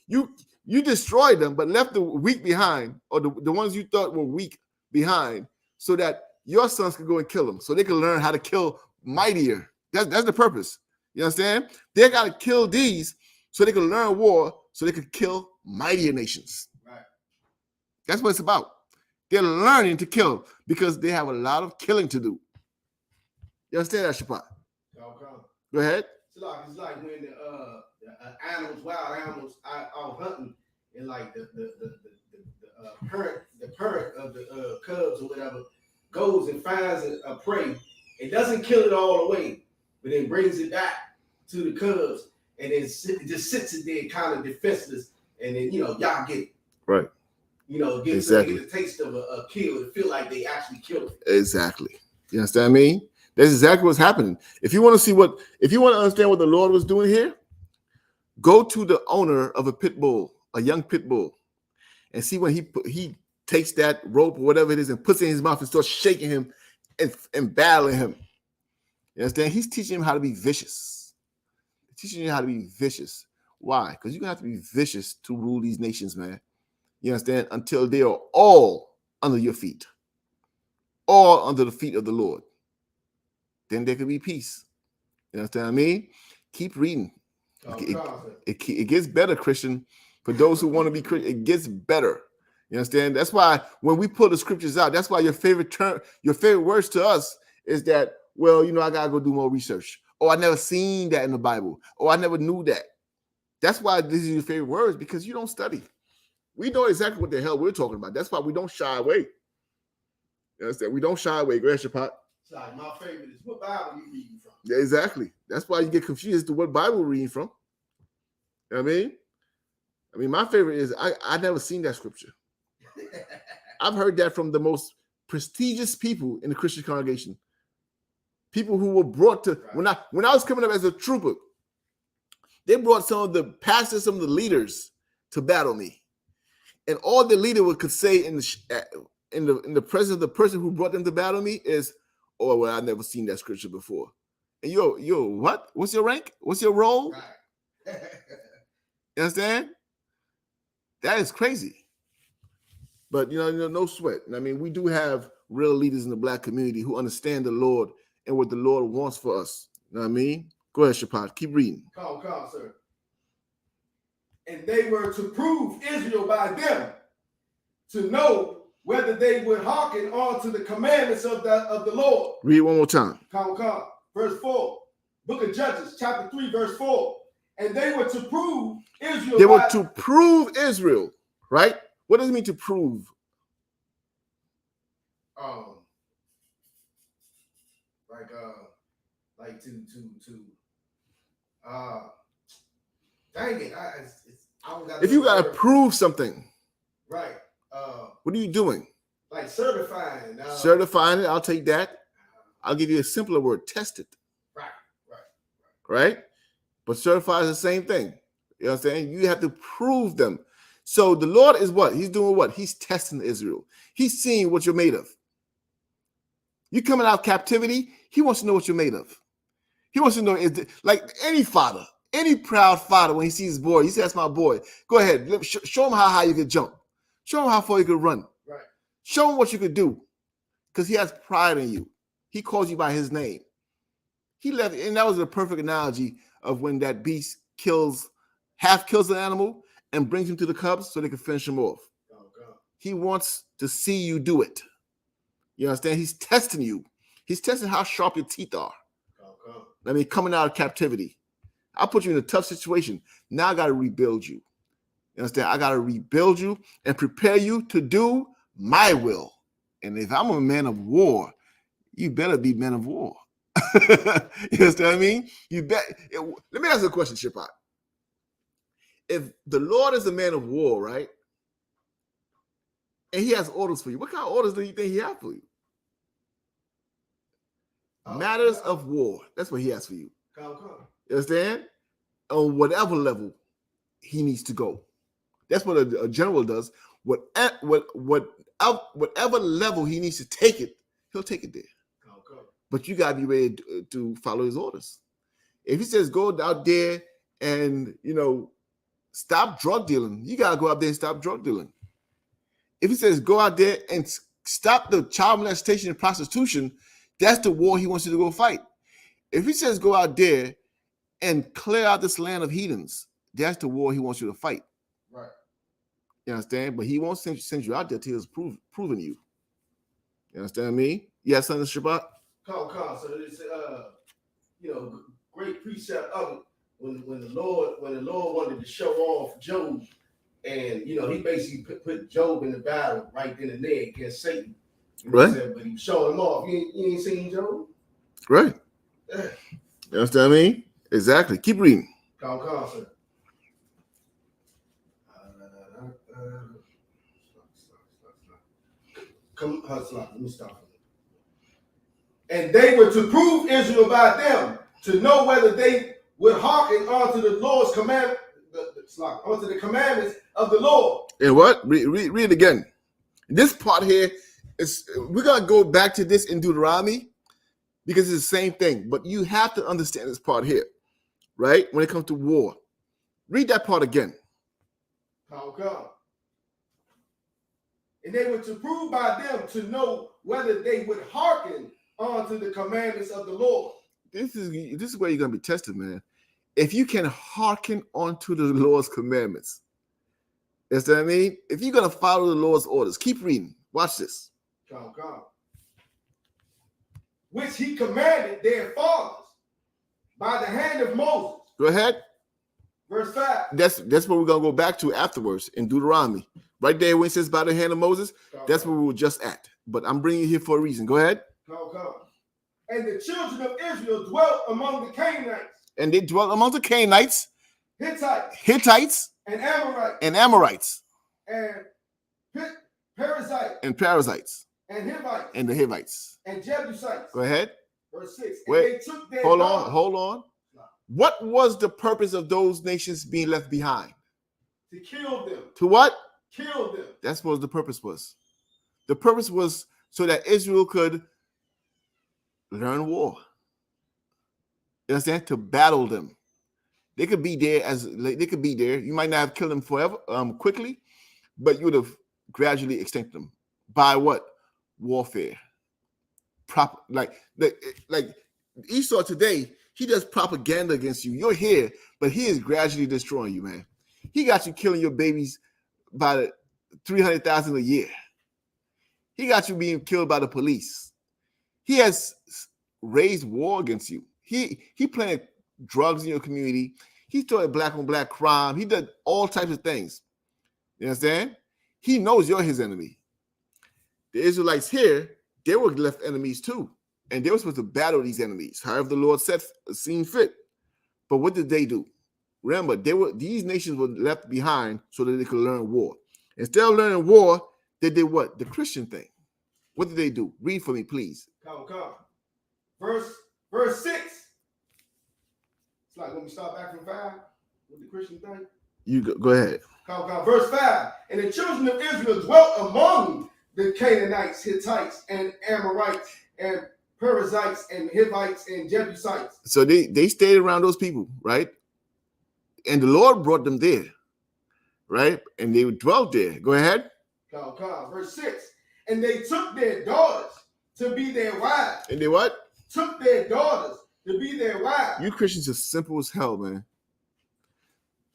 [SPEAKER 3] You destroyed them, but left the weak behind, or the ones you thought were weak behind, so that your sons could go and kill them, so they can learn how to kill mightier. That's the purpose. You understand? They got to kill these so they can learn war, so they could kill mightier nations.
[SPEAKER 4] Right.
[SPEAKER 3] That's what it's about. They're learning to kill because they have a lot of killing to do. You understand that, Shapat? Go ahead.
[SPEAKER 4] It's like when the animals, wild animals, out hunting, and like the parent of the cubs or whatever goes and finds a prey. It doesn't kill it all the way, but then brings it back to the cubs, and then it just sits it there kind of defenseless, and then y'all get it.
[SPEAKER 3] Right.
[SPEAKER 4] Get the taste of a kill and feel like they actually killed it.
[SPEAKER 3] Exactly. You understand what I mean? That's exactly what's happening. If you want to understand what the Lord was doing here, go to the owner of a pit bull, a young pit bull, and see when he takes that rope or whatever it is and puts it in his mouth and starts shaking him and battling him. You understand? He's teaching him how to be vicious. Teaching you how to be vicious. Why? Because you're going to have to be vicious to rule these nations, man. You understand? Until they are all under your feet. All under the feet of the Lord. Then there could be peace. You understand what I mean? Keep reading. It gets better, Christian. For those who want to be Christian, it gets better. You understand? That's why when we pull the scriptures out, that's why your favorite words to us is that, well, I got to go do more research. Oh, I never seen that in the Bible. Oh, I never knew that. That's why these are your favorite words, because you don't study. We know exactly what the hell we're talking about. That's why we don't shy away. You understand? We don't shy away. Go ahead, Shapat.
[SPEAKER 4] Sorry, my favorite is what Bible you reading from.
[SPEAKER 3] Yeah, exactly. That's why you get confused as to what Bible we're reading from. You know what I mean? My favorite is I never seen that scripture. I've heard that from the most prestigious people in the Christian congregation. People who were brought to, right. When I was coming up as a trooper, they brought some of the pastors, some of the leaders to battle me. And all the leader could say in the presence of the person who brought them to battle me is, oh, well, I've never seen that scripture before. And yo, what? What's your rank? What's your role?
[SPEAKER 4] Right.
[SPEAKER 3] You understand? That is crazy. But, no sweat. I mean, we do have real leaders in the black community who understand the Lord and what the Lord wants for us. You know what I mean? Go ahead, Shapat. Keep reading.
[SPEAKER 4] Come, sir. And they were to prove Israel by them, to know whether they would hearken on to the commandments of the Lord.
[SPEAKER 3] Read one more time.
[SPEAKER 4] Come. Verse 4. Book of Judges, chapter 3, verse 4. And they were to prove Israel.
[SPEAKER 3] They were to prove Israel, right? What does it mean to prove?
[SPEAKER 4] Like to dang it.
[SPEAKER 3] If you gotta prove something,
[SPEAKER 4] right?
[SPEAKER 3] What are you doing?
[SPEAKER 4] Like certifying.
[SPEAKER 3] Certifying it. I'll take that. I'll give you a simpler word: test it. Right. But certify is the same thing. You know what I'm saying? You have to prove them. So the Lord is what? He's doing what? He's testing Israel. He's seeing what you're made of. You coming out of captivity, he wants to know what you're made of. He wants to know, like any father, any proud father, when he sees his boy, he says, that's my boy. Go ahead, show him how high you can jump. Show him how far you can run.
[SPEAKER 4] Right.
[SPEAKER 3] Show him what you could do, because he has pride in you. He calls you by his name. He left, and that was a perfect analogy of when that beast half kills an animal and brings him to the cubs so they can finish him off.
[SPEAKER 4] Oh, God.
[SPEAKER 3] He wants to see you do it. You understand? He's testing you. He's testing how sharp your teeth are.
[SPEAKER 4] Oh, God.
[SPEAKER 3] I mean, coming out of captivity. I'll put you in a tough situation. Now I got to rebuild you. You understand? I got to rebuild you and prepare you to do my will. And if I'm a man of war, you better be men of war. You understand what I mean? Let me ask you a question, Shipot. If the Lord is a man of war, right? And he has orders for you, what kind of orders do you think he has for you? Matters of war. That's what he has for you.
[SPEAKER 4] Come.
[SPEAKER 3] You understand? On whatever level he needs to go. That's what a general does. Whatever level he needs to take it, he'll take it there. But you gotta be ready to follow his orders. If he says go out there and stop drug dealing, you gotta go out there and stop drug dealing. If he says go out there and stop the child molestation and prostitution, that's the war he wants you to go fight. If he says go out there and clear out this land of heathens, that's the war he wants you to fight.
[SPEAKER 4] Right.
[SPEAKER 3] You understand? But he won't send you out there till he's proven you. You understand what I mean? You have something, Shabbat?
[SPEAKER 4] Come. So it's great precept of it when the Lord wanted to show off Job, and he basically put Job in the battle right then and there against Satan.
[SPEAKER 3] Right.
[SPEAKER 4] But he was showing him off. You ain't seen Job?
[SPEAKER 3] Right. You understand what I mean? Exactly. Keep reading.
[SPEAKER 4] Come, sir. Let me stop. And they were to prove Israel by them, to know whether they would hearken unto the Lord's command, unto the commandments of the Lord.
[SPEAKER 3] And what? Read it again. This part here we're gonna go back to this in Deuteronomy because it's the same thing. But you have to understand this part here, right? When it comes to war, read that part again.
[SPEAKER 4] How come? And they were to prove by them to know whether they would hearken unto the commandments of the Lord.
[SPEAKER 3] This is where you're gonna be tested, man. If you can hearken unto the Lord's commandments, you know what I mean? If you're gonna follow the Lord's orders, keep reading. Watch this.
[SPEAKER 4] Come. Which he commanded their fathers by the hand of Moses.
[SPEAKER 3] Go ahead.
[SPEAKER 4] Verse 5.
[SPEAKER 3] That's what we're gonna go back to afterwards in Deuteronomy. Right there when it says by the hand of Moses, that's where we were just at. But I'm bringing you here for a reason. Go ahead.
[SPEAKER 4] Come. And the children of Israel dwelt among the Canaanites.
[SPEAKER 3] And they dwelt among the Canaanites,
[SPEAKER 4] Hittites, and
[SPEAKER 3] Amorites,
[SPEAKER 4] and Perizzites, and Hivites,
[SPEAKER 3] and the Hivites,
[SPEAKER 4] and Jebusites.
[SPEAKER 3] Go ahead.
[SPEAKER 4] Verse 6.
[SPEAKER 3] Wait.
[SPEAKER 4] And they took their
[SPEAKER 3] Hold
[SPEAKER 4] daughters.
[SPEAKER 3] on. What was the purpose of those nations being left behind?
[SPEAKER 4] To kill them.
[SPEAKER 3] To what?
[SPEAKER 4] Kill them.
[SPEAKER 3] That's what the purpose was. The purpose was so that Israel could learn war. You understand? To battle them. They could be there You might not have killed them forever, quickly, but you would have gradually extincted them. By what? Warfare. Like Esau today, he does propaganda against you. You're here, but he is gradually destroying you, man. He got you killing your babies by 300,000 a year. He got you being killed by the police. He has raised war against you. He planted drugs in your community. He started black on black crime. He did all types of things. You understand? He knows you're his enemy. The Israelites here, they were left enemies too. And they were supposed to battle these enemies, however the Lord seen fit. But what did they do? Remember, these nations were left behind so that they could learn war. Instead of learning war, they did what? The Christian thing. What did they do? Read for me, please.
[SPEAKER 4] Come. Verse 6. It's like when we start back from 5 with the Christian thing.
[SPEAKER 3] You go ahead.
[SPEAKER 4] Come. Verse 5. And the children of Israel dwelt among the Canaanites, Hittites, and Amorites, and Perizzites and Hivites and Jebusites.
[SPEAKER 3] So they stayed around those people, right? And the Lord brought them there, right? And they dwelt there. Go ahead.
[SPEAKER 4] Verse 6. And they took their daughters to be their wives.
[SPEAKER 3] And they what?
[SPEAKER 4] Took their daughters to be their wives.
[SPEAKER 3] You Christians are simple as hell, man.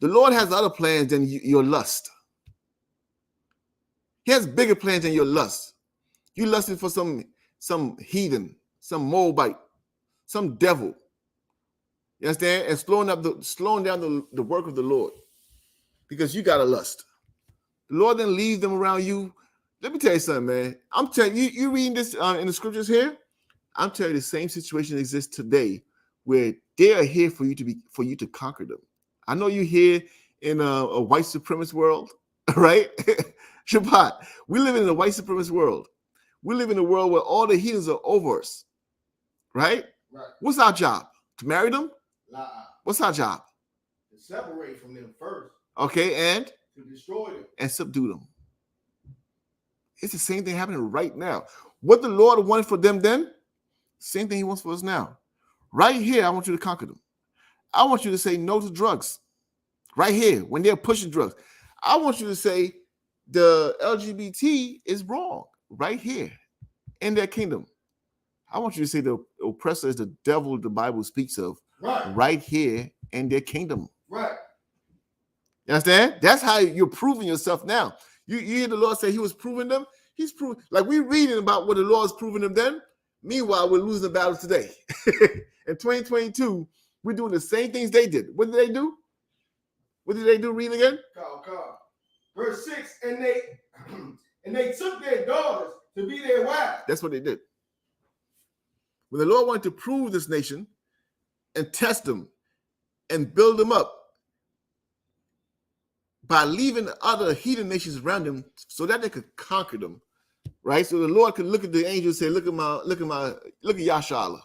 [SPEAKER 3] The Lord has other plans than your lust. He has bigger plans than your lust. You lusted for some heathen, some Moabite, some devil. You understand? And slowing down the work of the Lord. Because you got a lust. The Lord then leaves them around you. Let me tell you something, man. I'm telling you, you reading this in the scriptures here. I'm telling you, the same situation exists today, where they are here for you to conquer them. I know you're here in a white supremacist world, right? Shabbat. We live in a white supremacist world. We live in a world where all the heathens are over us, right?
[SPEAKER 4] Right.
[SPEAKER 3] What's our job? To marry them? What's our job?
[SPEAKER 4] To separate from them first.
[SPEAKER 3] Okay, and?
[SPEAKER 4] To destroy them.
[SPEAKER 3] And subdue them. It's the same thing happening right now. What the Lord wanted for them then, same thing he wants for us now. Right here, I want you to conquer them. I want you to say no to drugs. Right here, when they're pushing drugs. I want you to say the LGBT is wrong. Right here, in their kingdom. I want you to say the oppressor is the devil the Bible speaks of. Right here in their kingdom.
[SPEAKER 4] Right.
[SPEAKER 3] You understand? That's how you're proving yourself now. You hear the Lord say he was proving them? He's proving, like we're reading about what the Lord's proving them then. Meanwhile, we're losing the battle today. In 2022, we're doing the same things they did. What did they do? What did they do? Read again.
[SPEAKER 4] Verse 6, and they took their daughters to be their wives.
[SPEAKER 3] That's what they did. When the Lord wanted to prove this nation and test them and build them up by leaving the other heathen nations around them so that they could conquer them, right? So the Lord could look at the angels and say, look at Yashala.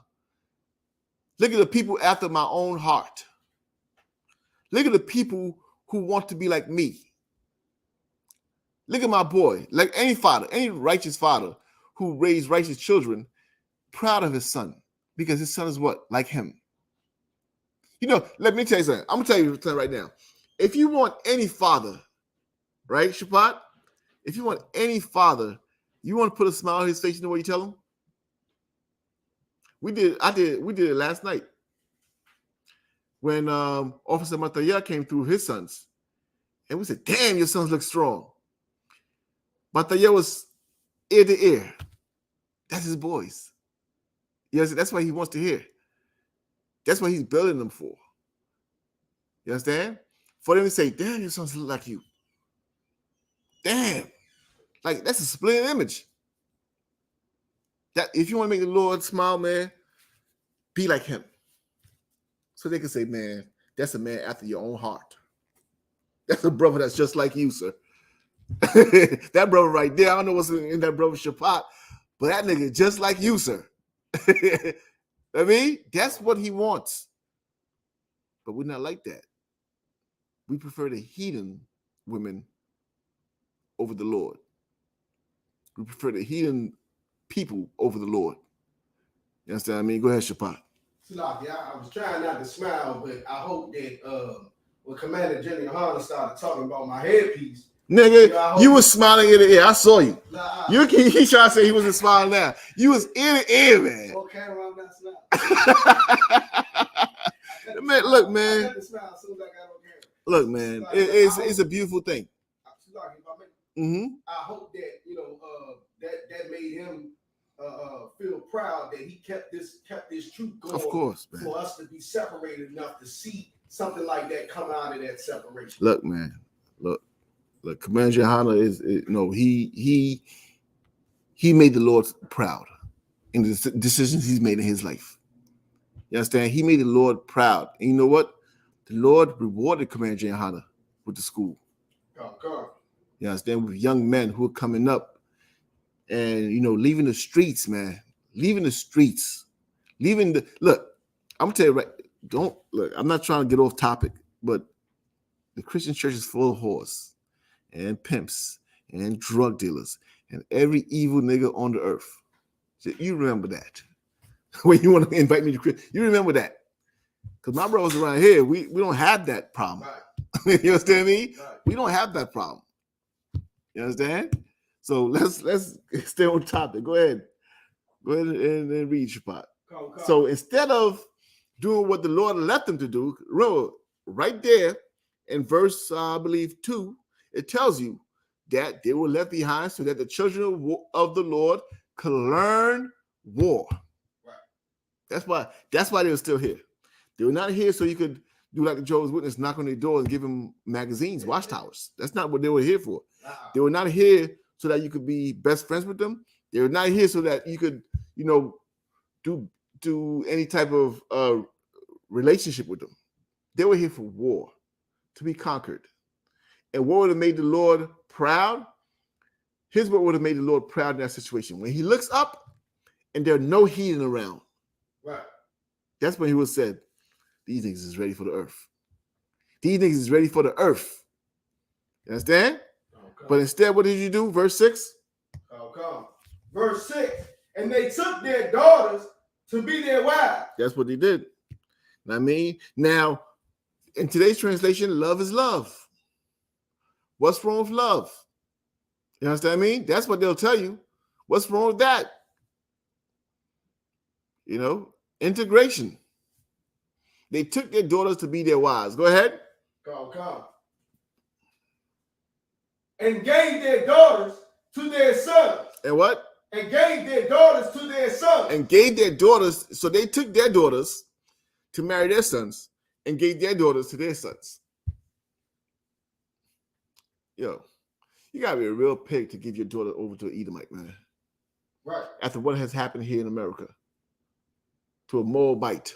[SPEAKER 3] Look at the people after my own heart. Look at the people who want to be like me. Look at my boy, like any father, any righteous father who raised righteous children, proud of his son, because his son is what? Like him. You know, let me tell you something. I'm going to tell you something right now. If you want any father, right, Shabbat? If you want any father, you want to put a smile on his face, you know what you tell him? We did it last night. When Officer Mataya came through his sons, and we said, damn, your sons look strong. Mataya was ear to ear. That's his boys. Yes, that's what he wants to hear. That's what he's building them for. You understand? For them to say, damn, your sons look like you. Damn. Like, that's a split image. That if you want to make the Lord smile, man, be like him. So they can say, man, that's a man after your own heart. That's a brother that's just like you, sir. That brother right there, I don't know what's in that brother Shabbat, but that nigga just like you, sir. I mean, that's what he wants. But we're not like that. We prefer the heathen women over the Lord. We prefer the heathen people over the Lord. You understand what I mean? Go ahead, Shabbat.
[SPEAKER 4] I was trying not to smile, but I hope that when Commander General Yahanna started talking about my headpiece,
[SPEAKER 3] nigga, you was smiling in the ear. I saw you. He trying to say he wasn't smiling now. You was in the ear, man.
[SPEAKER 4] Okay, well, I'm not smiling.
[SPEAKER 3] Man, look, man.
[SPEAKER 4] I smile as soon as I got on camera.
[SPEAKER 3] Look, man, it's a beautiful thing.
[SPEAKER 4] I hope that that made him feel proud that he kept this truth going.
[SPEAKER 3] Of course, man.
[SPEAKER 4] For us to be separated enough to see something like that come out of that separation.
[SPEAKER 3] Look, man. Look. Commander Yahanna he made the Lord proud in the decisions he's made in his life. You understand? He made the Lord proud. And you know what? The Lord rewarded Commander Yahanna with the school.
[SPEAKER 4] God.
[SPEAKER 3] You understand? With young men who are coming up and, leaving the streets, man. Leaving the streets. Look, I'm going to tell you right, I'm not trying to get off topic, but the Christian church is full of whores and pimps and drug dealers and every evil nigga on the earth. So you remember that. When you want to invite me to Christmas, you remember that. Because my brothers around here, we don't have that problem. Right. You understand me? Right. We don't have that problem. You understand? So let's stay on topic. Go ahead. Go ahead and read Shabbat. So instead of doing what the Lord left them to do, remember, right there in verse, I believe, 2, it tells you that they were left behind so that the children of the Lord could learn war. Right. That's why they were still here. They were not here so you could do like the Jehovah's Witness, knock on their door and give them magazines, watchtowers. That's not what they were here for. They were not here so that you could be best friends with them. They were not here so that you could, do any type of relationship with them. They were here for war, to be conquered. And what would have made the Lord proud? Here's what would have made the Lord proud in that situation. When he looks up and there are no heathen around. Right. That's when he would have said, these niggas is ready for the earth. These niggas is ready for the earth. You understand? Okay. But instead, what did you do? Verse 6?
[SPEAKER 4] Okay. Verse 6. And they took their daughters to be their wives.
[SPEAKER 3] That's what they did. I mean, now, in today's translation, love is love. What's wrong with love? You understand what I mean? That's what they'll tell you. What's wrong with that? Integration. They took their daughters to be their wives. Go ahead.
[SPEAKER 4] Come. And gave their daughters to their sons.
[SPEAKER 3] And what?
[SPEAKER 4] And gave their daughters to their sons.
[SPEAKER 3] And gave their daughters. So they took their daughters to marry their sons and gave their daughters to their sons. Yo, you gotta be a real pig to give your daughter over to an Edomite, man.
[SPEAKER 4] Right.
[SPEAKER 3] After what has happened here in America, to a Moabite,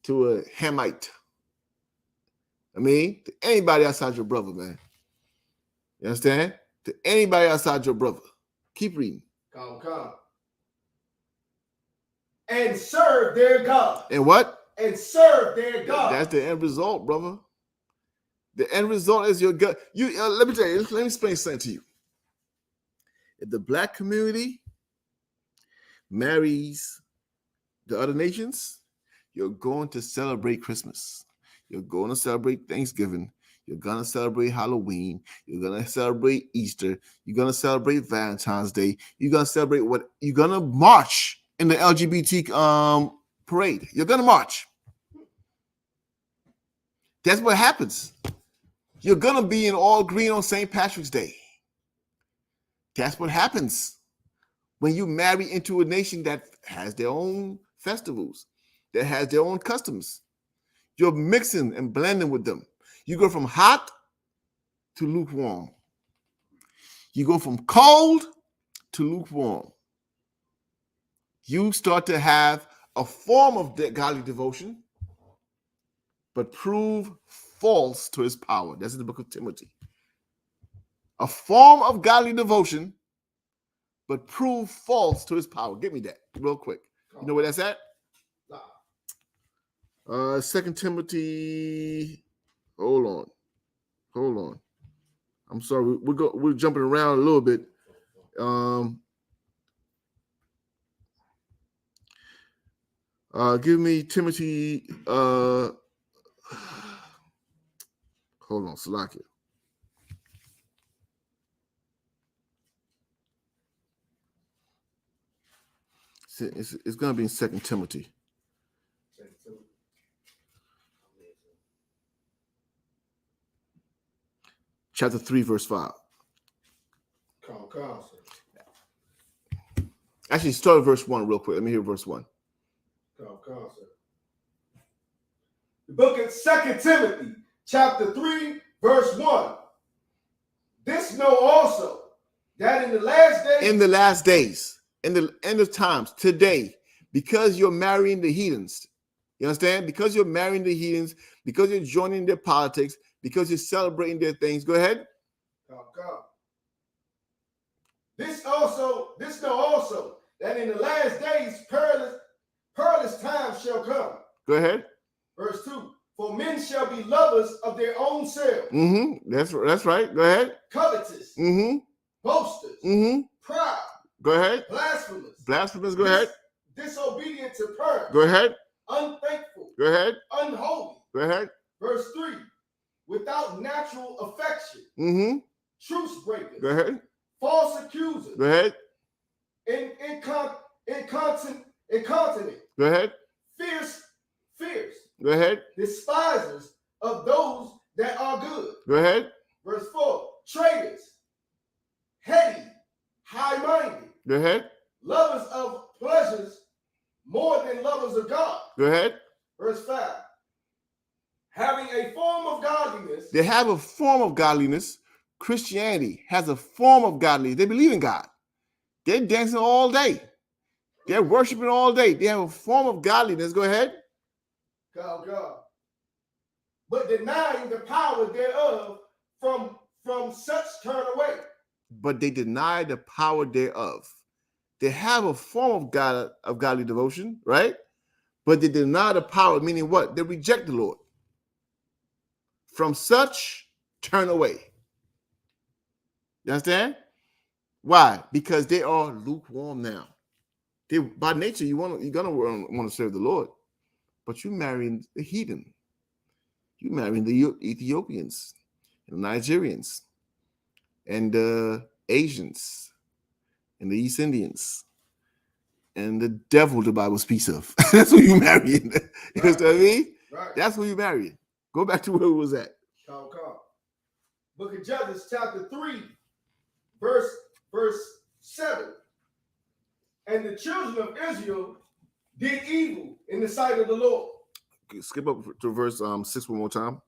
[SPEAKER 3] to a Hamite. I mean, to anybody outside your brother, man. You understand? To anybody outside your brother. Keep reading.
[SPEAKER 4] Come. And serve their God.
[SPEAKER 3] And what?
[SPEAKER 4] And serve their God.
[SPEAKER 3] That's the end result, brother. The end result is your God. Let me tell you, let me explain something to you. If the black community marries the other nations, you're going to celebrate Christmas. You're going to celebrate Thanksgiving. You're going to celebrate Halloween. You're going to celebrate Easter. You're going to celebrate Valentine's Day. You're going to celebrate you're going to march in the LGBT parade. You're going to march. That's what happens. You're going to be in all green on St. Patrick's Day. That's what happens when you marry into a nation that has their own festivals, that has their own customs. You're mixing and blending with them. You go from hot to lukewarm. You go from cold to lukewarm. You start to have a form of godly devotion, but prove false to his power. That's in the book of Timothy. A form of godly devotion, but prove false to his power. Give me that real quick. You know where that's at? 2 Timothy. Hold on. I'm sorry. We're jumping around a little bit. Give me Timothy. Hold on, Salakia. It's going to be in 2 Timothy. Chapter 3, verse 5.
[SPEAKER 4] Come, sir.
[SPEAKER 3] Actually, start at verse 1 real quick. Let me hear verse 1.
[SPEAKER 4] Come, sir. The book of 2 Timothy, chapter 3, verse 1. This know also that in the last days, in the end of times, today, because you're marrying the heathens, you understand? Because you're marrying the heathens, because you're joining their politics, because you're celebrating their things. Go ahead. Come. This know also that in the last days perilous times shall come.
[SPEAKER 3] Go ahead.
[SPEAKER 4] Verse 2. For men shall be lovers of their own selves.
[SPEAKER 3] That's right. Go ahead.
[SPEAKER 4] Covetous. Boasters. Proud.
[SPEAKER 3] Go ahead.
[SPEAKER 4] Blasphemous.
[SPEAKER 3] Blasphemous. Go ahead.
[SPEAKER 4] Disobedient to parents.
[SPEAKER 3] Go ahead.
[SPEAKER 4] Unthankful.
[SPEAKER 3] Go ahead.
[SPEAKER 4] Unholy.
[SPEAKER 3] Go ahead.
[SPEAKER 4] Verse 3. Without natural affection.
[SPEAKER 3] Mm-hmm.
[SPEAKER 4] Truce breakers.
[SPEAKER 3] Go ahead.
[SPEAKER 4] False accusers.
[SPEAKER 3] Go ahead.
[SPEAKER 4] Incontinent.
[SPEAKER 3] Go ahead.
[SPEAKER 4] Fierce.
[SPEAKER 3] Go ahead.
[SPEAKER 4] Despisers of those that are good.
[SPEAKER 3] Go ahead.
[SPEAKER 4] Verse 4. Traitors. Heady. High-minded.
[SPEAKER 3] Go ahead.
[SPEAKER 4] Lovers of pleasures more than lovers of God.
[SPEAKER 3] Go ahead.
[SPEAKER 4] Verse 5. Having a form of godliness.
[SPEAKER 3] They have a form of godliness. Christianity has a form of godliness. They believe in God. They're dancing all day. They're worshiping all day. They have a form of godliness. Go ahead.
[SPEAKER 4] God. But denying the power thereof, from such turn away.
[SPEAKER 3] But they deny the power thereof. They have a form of God, of godly devotion, right? But they deny the power, meaning what? They reject the Lord. From such turn away. You understand? Why? Because they are lukewarm now. They, by nature, you're gonna want to serve the Lord, but you marrying the heathen. You marrying the Ethiopians, the Nigerians, and the Asians, and the East Indians, and the devil the Bible speaks of. That's who you marrying. You know what I mean?
[SPEAKER 4] Right.
[SPEAKER 3] That's who you marrying. Go back to where it was at.
[SPEAKER 4] Book of Judges, chapter 3, verse 7. And the children of Israel did evil in the sight of the Lord.
[SPEAKER 3] Skip up to verse 6 one more time.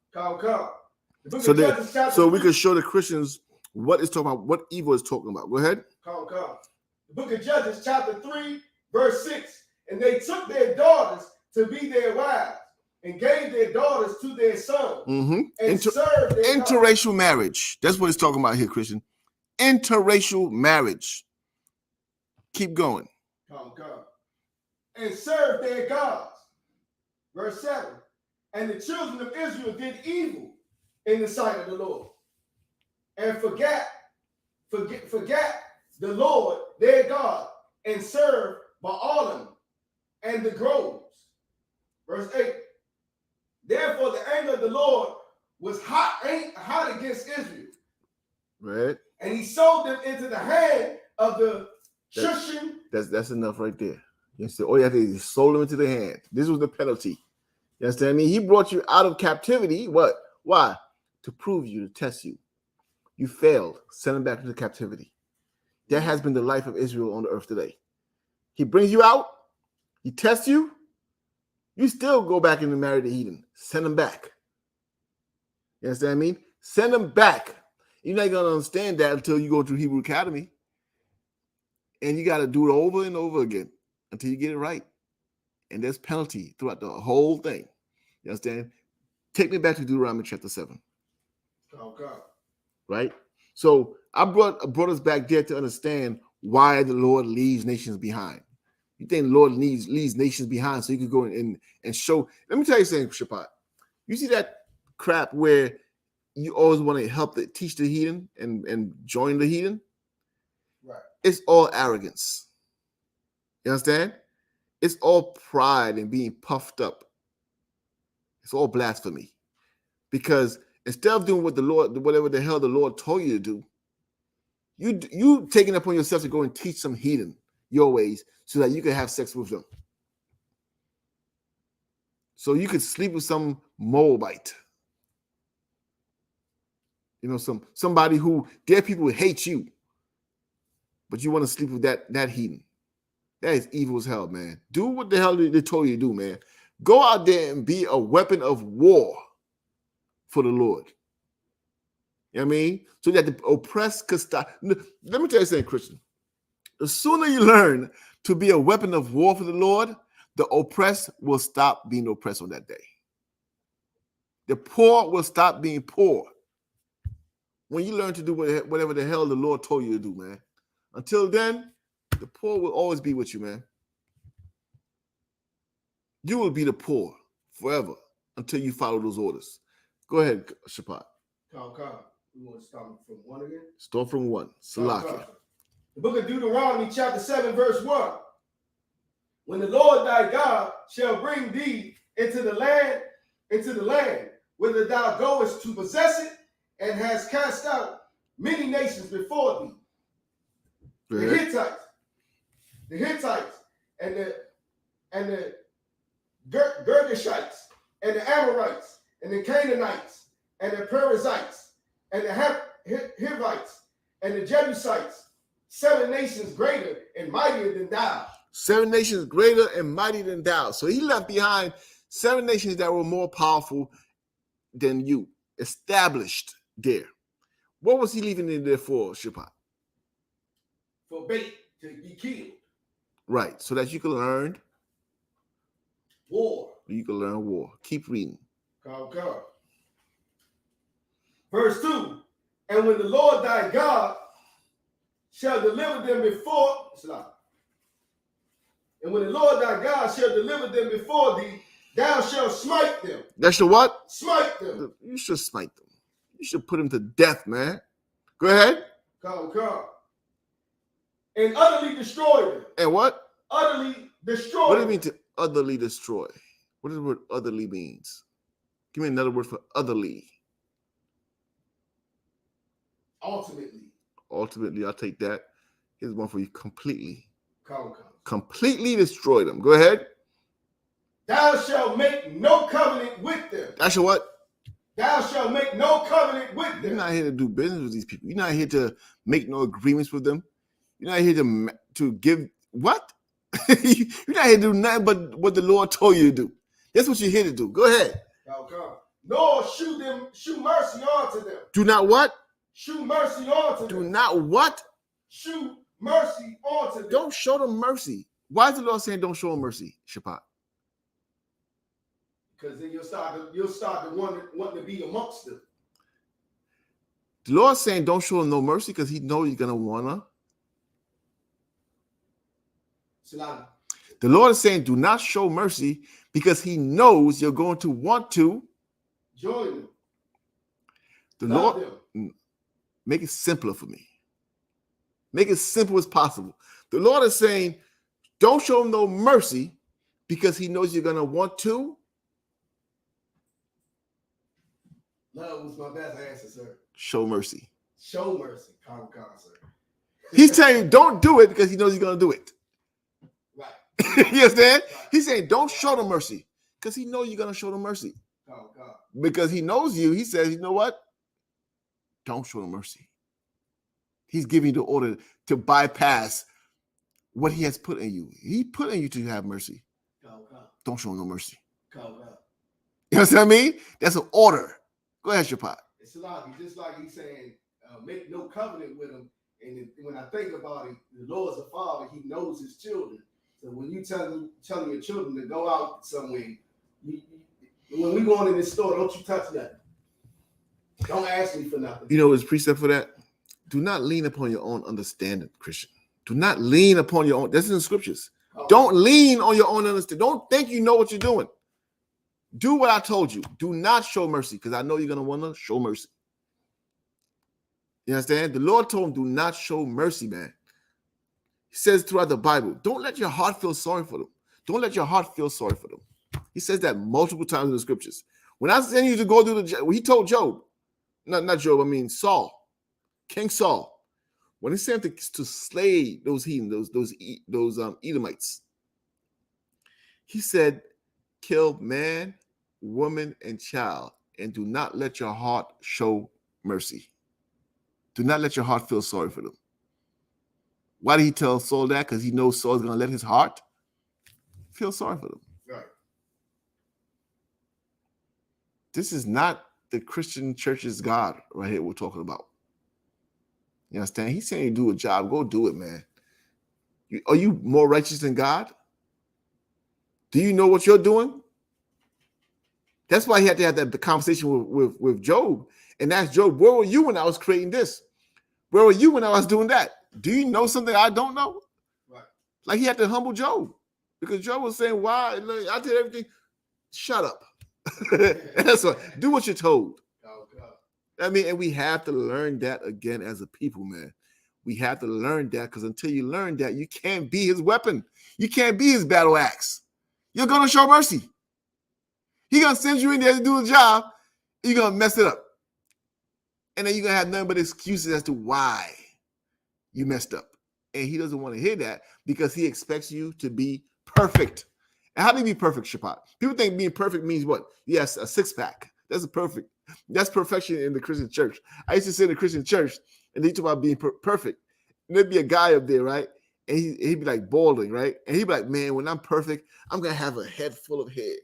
[SPEAKER 4] So
[SPEAKER 3] we can show the Christians what it's talking about, what evil is talking about. Go ahead.
[SPEAKER 4] The book of Judges, chapter 3, verse 6. And they took their daughters to be their wives, and gave their daughters to their sons, and served their
[SPEAKER 3] interracial
[SPEAKER 4] gods.
[SPEAKER 3] Marriage. That's what it's talking about here, Christian. Interracial marriage. Keep going.
[SPEAKER 4] And served their gods. Verse 7. And the children of Israel did evil in the sight of the Lord, and forgot the Lord their God, and served Baalim and the groves. Verse 8. Therefore the anger of the Lord was hot against Israel.
[SPEAKER 3] Right.
[SPEAKER 4] And he sold them into the hand of the Shushan.
[SPEAKER 3] That's enough right there. You understand? All you have to do is sold them into the hand. This was the penalty. You understand? I mean, he brought you out of captivity. What? Why? To prove you, to test you. You failed. Send them back into captivity. That has been the life of Israel on the earth today. He brings you out. He tests you. You still go back and marry the heathen. Send them back. You understand what I mean? Send them back. You're not going to understand that until you go through Hebrew Academy. And you got to do it over and over again until you get it right. And there's penalty throughout the whole thing. You understand? Take me back to Deuteronomy chapter 7.
[SPEAKER 4] Okay.
[SPEAKER 3] Right? So I brought us back there to understand why the Lord leaves nations behind. You think the Lord leaves nations behind so you can go and show. Let me tell you something, Shabbat. You see that crap where you always want to help teach the heathen and join the heathen?
[SPEAKER 4] Right.
[SPEAKER 3] It's all arrogance. You understand? It's all pride and being puffed up. It's all blasphemy. Because instead of doing whatever the hell the Lord told you to do, you taking it upon yourself to go and teach some heathen your ways so that you can have sex with them. So you could sleep with some Moabite. You know, somebody who their people would hate you, but you want to sleep with that heathen. That is evil as hell, man. Do what the hell they told you to do, man. Go out there and be a weapon of war for the Lord. You know what I mean? So that the oppressed could stop. Let me tell you something, Christian. The sooner you learn to be a weapon of war for the Lord, the oppressed will stop being oppressed on that day. The poor will stop being poor when you learn to do whatever the hell the Lord told you to do, man. Until then, the poor will always be with you, man. You will be the poor forever until you follow those orders. Go ahead, Shapat.
[SPEAKER 4] We want to start from 1 again?
[SPEAKER 3] Start from 1. Salakia.
[SPEAKER 4] The book of Deuteronomy, chapter 7, verse 1. When the Lord thy God shall bring thee into the land whither thou goest to possess it, and has cast out many nations before thee. The Hittites, and the Girgashites, and the Amorites, and the Canaanites, and the Perizzites, and the Hivites, and the Jebusites, 7 nations greater and mightier than thou.
[SPEAKER 3] 7 nations greater and mightier than thou. So he left behind 7 nations that were more powerful than you, established there. What was he leaving in there for, Shaphat?
[SPEAKER 4] For bait to be killed.
[SPEAKER 3] Right, so that you can learn
[SPEAKER 4] war.
[SPEAKER 3] You can learn war. Keep reading.
[SPEAKER 4] God. Verse 2. And when the Lord thy God shall deliver them before, and when the Lord thy God shall deliver them before thee, thou shalt smite them.
[SPEAKER 3] That's your what?
[SPEAKER 4] Smite them.
[SPEAKER 3] You should smite them. You should put them to death, man. Go ahead.
[SPEAKER 4] God. And utterly destroy them.
[SPEAKER 3] And what?
[SPEAKER 4] Utterly destroy.
[SPEAKER 3] What do you mean to utterly destroy? What does the word utterly means? Give me another word for utterly. Ultimately, I'll take that. Here's one for you. Completely. Completely destroy them. Go ahead.
[SPEAKER 4] Thou shalt make no covenant with them.
[SPEAKER 3] That's your what?
[SPEAKER 4] Thou shalt make no covenant with them.
[SPEAKER 3] You're not here to do business with these people. You're not here to make no agreements with them. You're not here to give what? You're not here to do nothing but what the Lord told you to do. That's what you're here to do. Go ahead.
[SPEAKER 4] Nor shew mercy unto them.
[SPEAKER 3] Do not what?
[SPEAKER 4] Shew mercy unto them.
[SPEAKER 3] Do not what?
[SPEAKER 4] Shew mercy unto them.
[SPEAKER 3] Don't show them mercy. Why is the Lord saying don't show them mercy, Shaphat?
[SPEAKER 4] Because then you'll start to want to be amongst them.
[SPEAKER 3] The Lord's saying don't show them no mercy because he knows you're gonna wanna.
[SPEAKER 4] SHALAM.
[SPEAKER 3] The Lord is saying do not show mercy because he knows you're going to want to
[SPEAKER 4] join them.
[SPEAKER 3] The Lord make it simpler for me. Make it simple as possible. The Lord is saying don't show him no mercy because he knows you're gonna want to.
[SPEAKER 4] Love was my best answer, sir.
[SPEAKER 3] Show mercy.
[SPEAKER 4] Show mercy. Calm, sir.
[SPEAKER 3] He's telling you don't do it because he knows you're gonna do it.
[SPEAKER 4] Right.
[SPEAKER 3] You understand? Right. He's saying don't show them mercy because he knows you're gonna show them mercy.
[SPEAKER 4] God.
[SPEAKER 3] Because he knows you. He says, you know what? Don't show them mercy. He's giving you the order to bypass what he has put in you. He put in you to have mercy.
[SPEAKER 4] God.
[SPEAKER 3] Don't show him no mercy.
[SPEAKER 4] God.
[SPEAKER 3] You know what I mean? That's an order. Go ahead, Shaphat.
[SPEAKER 4] It's a lot. Just like he's saying, make no covenant with him. And when I think about it, the Lord's a father. He knows his children. So when you telling your children to go out somewhere, when we going in this store, don't you touch nothing. Don't ask me for nothing.
[SPEAKER 3] You know his precept for that? Do not lean upon your own understanding, Christian. Do not lean upon your own. This is in the scriptures. Oh. Don't lean on your own understanding. Don't think you know what you're doing. Do what I told you. Do not show mercy because I know you're going to want to show mercy. You understand? The Lord told him, do not show mercy, man. He says throughout the Bible, don't let your heart feel sorry for them. Don't let your heart feel sorry for them. He says that multiple times in the scriptures. When I send you to go do he told Job, not Job, I mean Saul, King Saul, when he sent him to slay those heathen, those Edomites, he said, kill man, woman, and child, and do not let your heart show mercy. Do not let your heart feel sorry for them. Why did he tell Saul that? Because he knows Saul's going to let his heart feel sorry for them.
[SPEAKER 4] Right.
[SPEAKER 3] This is not the Christian church's God right here we're talking about. You understand? He's saying you do a job. Go do it, man. Are you more righteous than God? Do you know what you're doing? That's why he had to have that conversation with Job and ask Job, where were you when I was creating this? Where were you when I was doing that? Do you know something I don't know?
[SPEAKER 4] Right.
[SPEAKER 3] Like he had to humble Job because Job was saying, why? I did everything. Shut up. That's what. Do what you're told.
[SPEAKER 4] Oh, God.
[SPEAKER 3] I mean, and we have to learn that again as a people, man. We have to learn that, because until you learn that, you can't be his weapon. You can't be his battle axe. You're going to show mercy. He's going to send you in there to do a job. You're going to mess it up. And then you're going to have nothing but excuses as to why you messed up. And he doesn't want to hear that, because he expects you to be perfect. And how do you be perfect, Shapat? People think being perfect means what? Yes, a six-pack. That's perfect. That's perfection in the Christian church. I used to sit in the Christian church, and they talk about being perfect. And there'd be a guy up there, right? And he'd be like balding, right? And he'd be like, man, when I'm perfect, I'm going to have a head full of hair.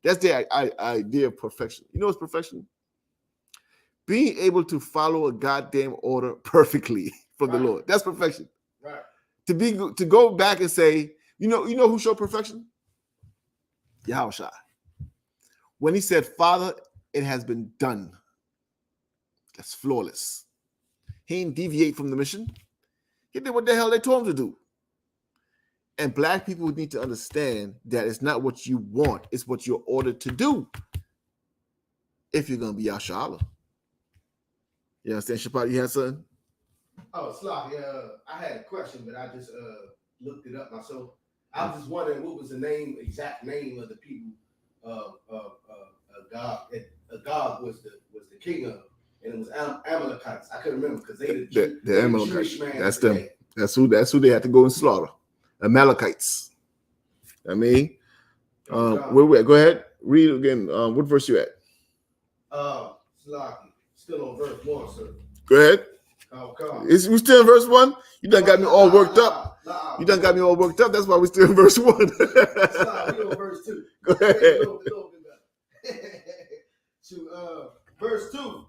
[SPEAKER 3] That's the idea of perfection. You know what's perfection? Being able to follow a goddamn order perfectly from the Lord. That's perfection.
[SPEAKER 4] Right.
[SPEAKER 3] To go back and say, you know who showed perfection? Yahushua. When he said, Father, it has been done. That's flawless. He didn't deviate from the mission. He did what the hell they told him to do. And black people need to understand that it's not what you want, it's what you're ordered to do if you're going to be our Shalom. You understand, Shapat? You had something?
[SPEAKER 4] Oh, Sloppy, I had a question, but I just looked it up myself. I was just wondering what was the exact name of the people God was the king of, and it was Amalekites. I couldn't remember because
[SPEAKER 3] the Amalekites. That's them. That's who they had to go and slaughter. Amalekites. I mean, where we at? Go ahead, read again. What verse you at?
[SPEAKER 4] Sloppy, still on verse 1, sir.
[SPEAKER 3] Go ahead.
[SPEAKER 4] Oh, come on.
[SPEAKER 3] We still in verse 1? You done got me all worked up. You done got me all worked up. That's why we still in verse 1.
[SPEAKER 4] We on verse 2.
[SPEAKER 3] Go ahead.
[SPEAKER 4] A little bit better. To verse 2.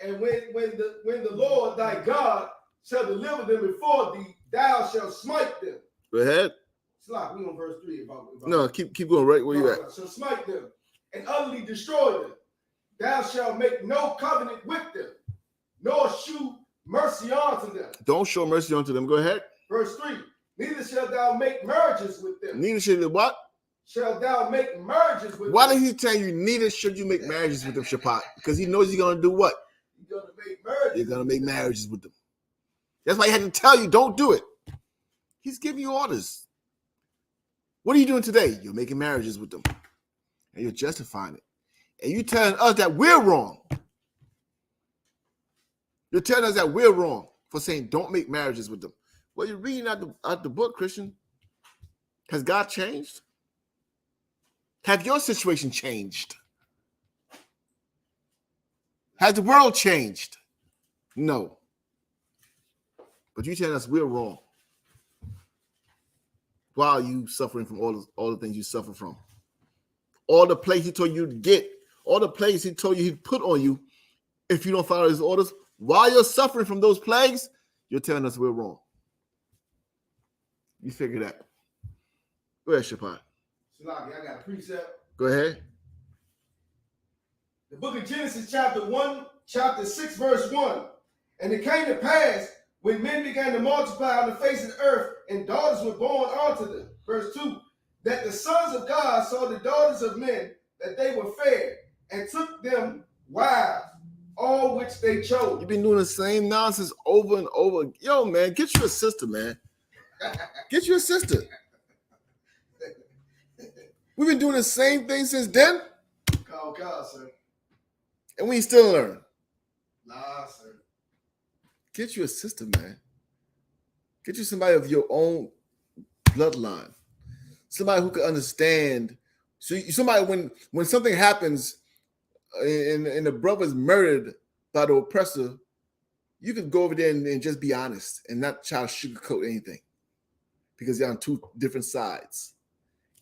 [SPEAKER 4] And when the Lord thy God shall deliver them before thee, thou shalt smite them.
[SPEAKER 3] Go ahead.
[SPEAKER 4] Slop, we on verse 3.
[SPEAKER 3] No, keep going right where you at.
[SPEAKER 4] Shall smite them and utterly destroy them. Thou shalt make no covenant with them, nor shew mercy unto them.
[SPEAKER 3] Don't show mercy unto them. Go ahead.
[SPEAKER 4] Verse 3. Neither shalt thou make marriages with them.
[SPEAKER 3] Neither should you what?
[SPEAKER 4] Shall thou make marriages with them.
[SPEAKER 3] Why did he tell you neither should you make marriages with them, Shapat? Because he knows you're going to do what?
[SPEAKER 4] You're going to make marriages.
[SPEAKER 3] You're going to make marriages with them. That's why he had to tell you, don't do it. He's giving you orders. What are you doing today? You're making marriages with them. And you're justifying it. And you're telling us that we're wrong. You're telling us that we're wrong for saying don't make marriages with them. Well, you're reading out the book, Christian. Has God changed? Have your situation changed? Has the world changed? No. But you telling us we're wrong. Why are you suffering from all the things you suffer from? All the plagues he told you to get, all the plagues he told you he'd put on you if you don't follow his orders, while you're suffering from those plagues, you're telling us we're wrong. You figure that. Go ahead, Shapat.
[SPEAKER 4] Salaki, I got a precept.
[SPEAKER 3] Go ahead.
[SPEAKER 4] The book of Genesis, chapter 6, verse 1. And it came to pass when men began to multiply on the face of the earth, and daughters were born unto them. Verse 2. That the sons of God saw the daughters of men, that they were fair, and took them wives, all which they chose.
[SPEAKER 3] You've been doing the same nonsense over and over. Yo, man, get you a sister, man. Get you a sister. We've been doing the same thing since then.
[SPEAKER 4] Call, sir.
[SPEAKER 3] And we still learn.
[SPEAKER 4] Nah, sir. Get
[SPEAKER 3] you a sister, man. Get you somebody of your own bloodline. Somebody who can understand. So somebody, when something happens and the brother's murdered by the oppressor, you can go over there and just be honest and not try to sugarcoat anything because they're on two different sides.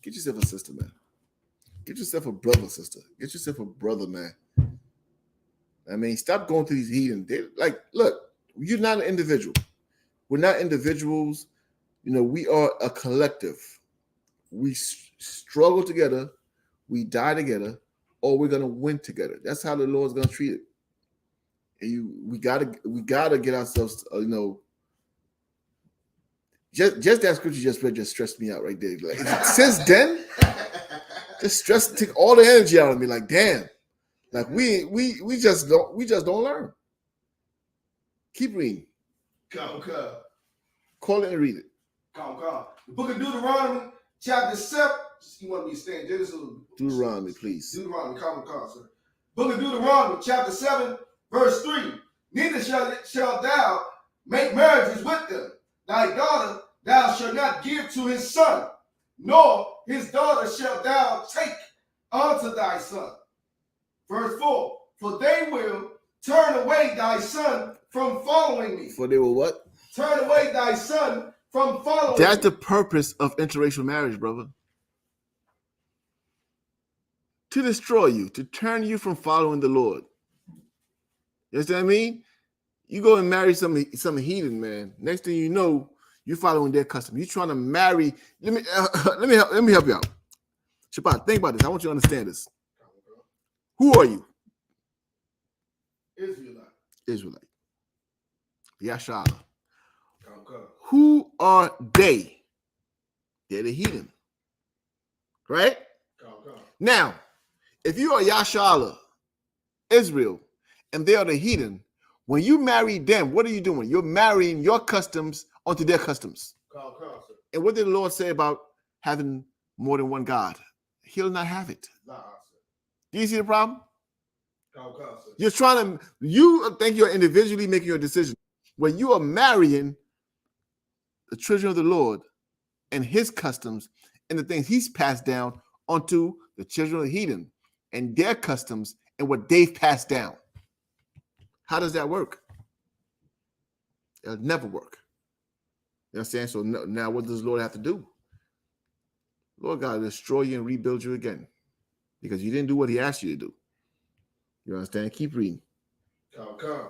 [SPEAKER 3] Get yourself a sister, man. Get yourself a brother, sister. Get yourself a brother, man. I mean, stop going through these heathen. Look, you're not an individual. We're not individuals. We are a collective. We struggle together, we die together, or we're gonna win together. That's how the Lord's gonna treat it. And we gotta get ourselves, just that scripture you just read just stressed me out right there. Like, since then, just took all the energy out of me. Like, damn, like we just don't learn. Keep reading.
[SPEAKER 4] Come.
[SPEAKER 3] Call it and read it.
[SPEAKER 4] Come. The book of Deuteronomy, chapter 7. You want me to stay in Genesis?
[SPEAKER 3] Deuteronomy, please.
[SPEAKER 4] Deuteronomy, come, sir. Book of Deuteronomy, chapter 7, verse 3. Neither shalt thou make marriages with them. Thy daughter thou shalt not give to his son, nor his daughter shalt thou take unto thy son. Verse 4. For they will turn away thy son from following me.
[SPEAKER 3] For they will what?
[SPEAKER 4] Turn away thy son from following
[SPEAKER 3] That's
[SPEAKER 4] me.
[SPEAKER 3] the purpose of interracial marriage, brother. To destroy you, to turn you from following the Lord. You understand what I mean? You go and marry some heathen, man. Next thing you know, you're following their custom. You're trying to marry. Let me help you out. Shabbat, think about this. I want you to understand this. Who are you? Israelite. Yashala. Who are they? They're the heathen. Right? Now, if you are Yashala, Israel, and they are the heathen, when you marry them, what are you doing? You're marrying your customs onto their customs. And what did the Lord say about having more than one God? He'll not have it. Do you see the problem? You're trying to, you think you're individually making your decision. When you are marrying the children of the Lord and his customs and the things he's passed down onto the children of the heathen and their customs and what they've passed down. How does that work? It'll never work. You understand? So now what does the Lord have to do? Lord God will destroy you and rebuild you again because you didn't do what he asked you to do. You understand? Keep reading.
[SPEAKER 4] Come.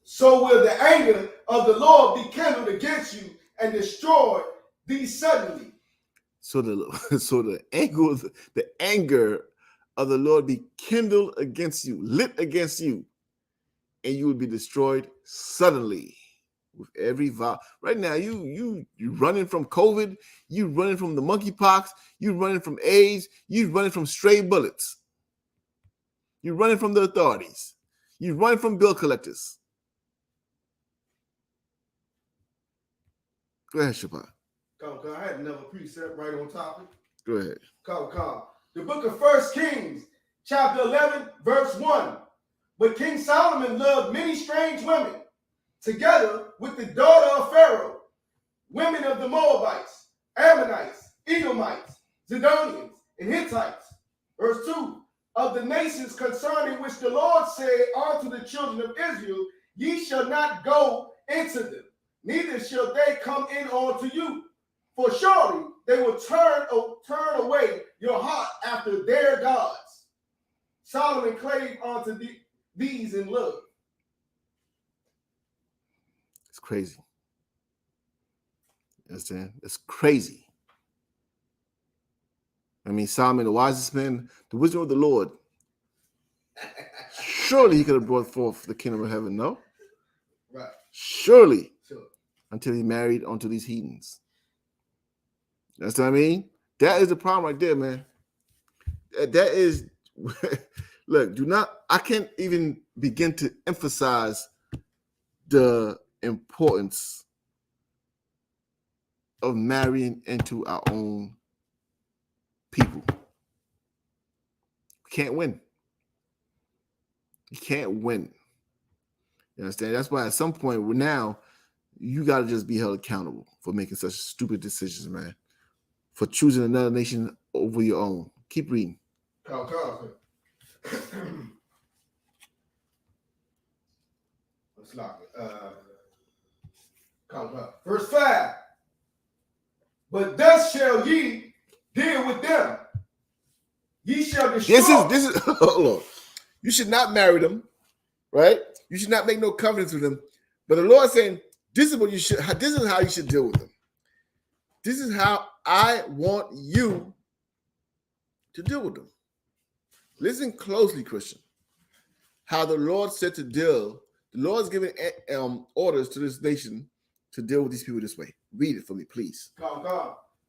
[SPEAKER 4] So will the anger of the Lord be kindled against you and destroyed thee suddenly.
[SPEAKER 3] So the anger of the Lord be kindled against you, lit against you, and you will be destroyed suddenly with every vow. Right now, you running from COVID, you running from the monkeypox, you running from AIDS, you running from stray bullets, you running from the authorities, you running from bill collectors. Go ahead, Shabbat.
[SPEAKER 4] I had another precept right on topic.
[SPEAKER 3] Go ahead.
[SPEAKER 4] The book of 1 Kings, chapter 11, verse 1. But King Solomon loved many strange women, together with the daughter of Pharaoh, women of the Moabites, Ammonites, Edomites, Zidonians, and Hittites. Verse 2. Of the nations concerning which the Lord said unto the children of Israel, ye shall not go into them, neither shall they come in unto you. For surely they will turn away your heart after their gods. Solomon clave unto these in love.
[SPEAKER 3] It's crazy. You understand? It's crazy. I mean, Solomon, the wisest man, the wisdom of the Lord. Surely he could have brought forth the kingdom of heaven, no?
[SPEAKER 4] Right.
[SPEAKER 3] Surely. Until he married onto these heathens. That's what I mean? That is the problem right there, man. That is, look, I can't even begin to emphasize the importance of marrying into our own people. We can't win. You can't win. You understand? That's why at some point now, you got to just be held accountable for making such stupid decisions, man. For choosing another nation over your own. Keep reading.
[SPEAKER 4] Let's lock it. Verse 5. But thus shall ye deal with them. Ye shall destroy.
[SPEAKER 3] This is hold on. You should not marry them, right? You should not make no covenants with them. But the Lord is saying, this is what you should. This is how you should deal with them. This is how I want you to deal with them. Listen closely, Christian. How the Lord said to deal. The Lord's giving orders to this nation to deal with these people this way. Read it for me, please.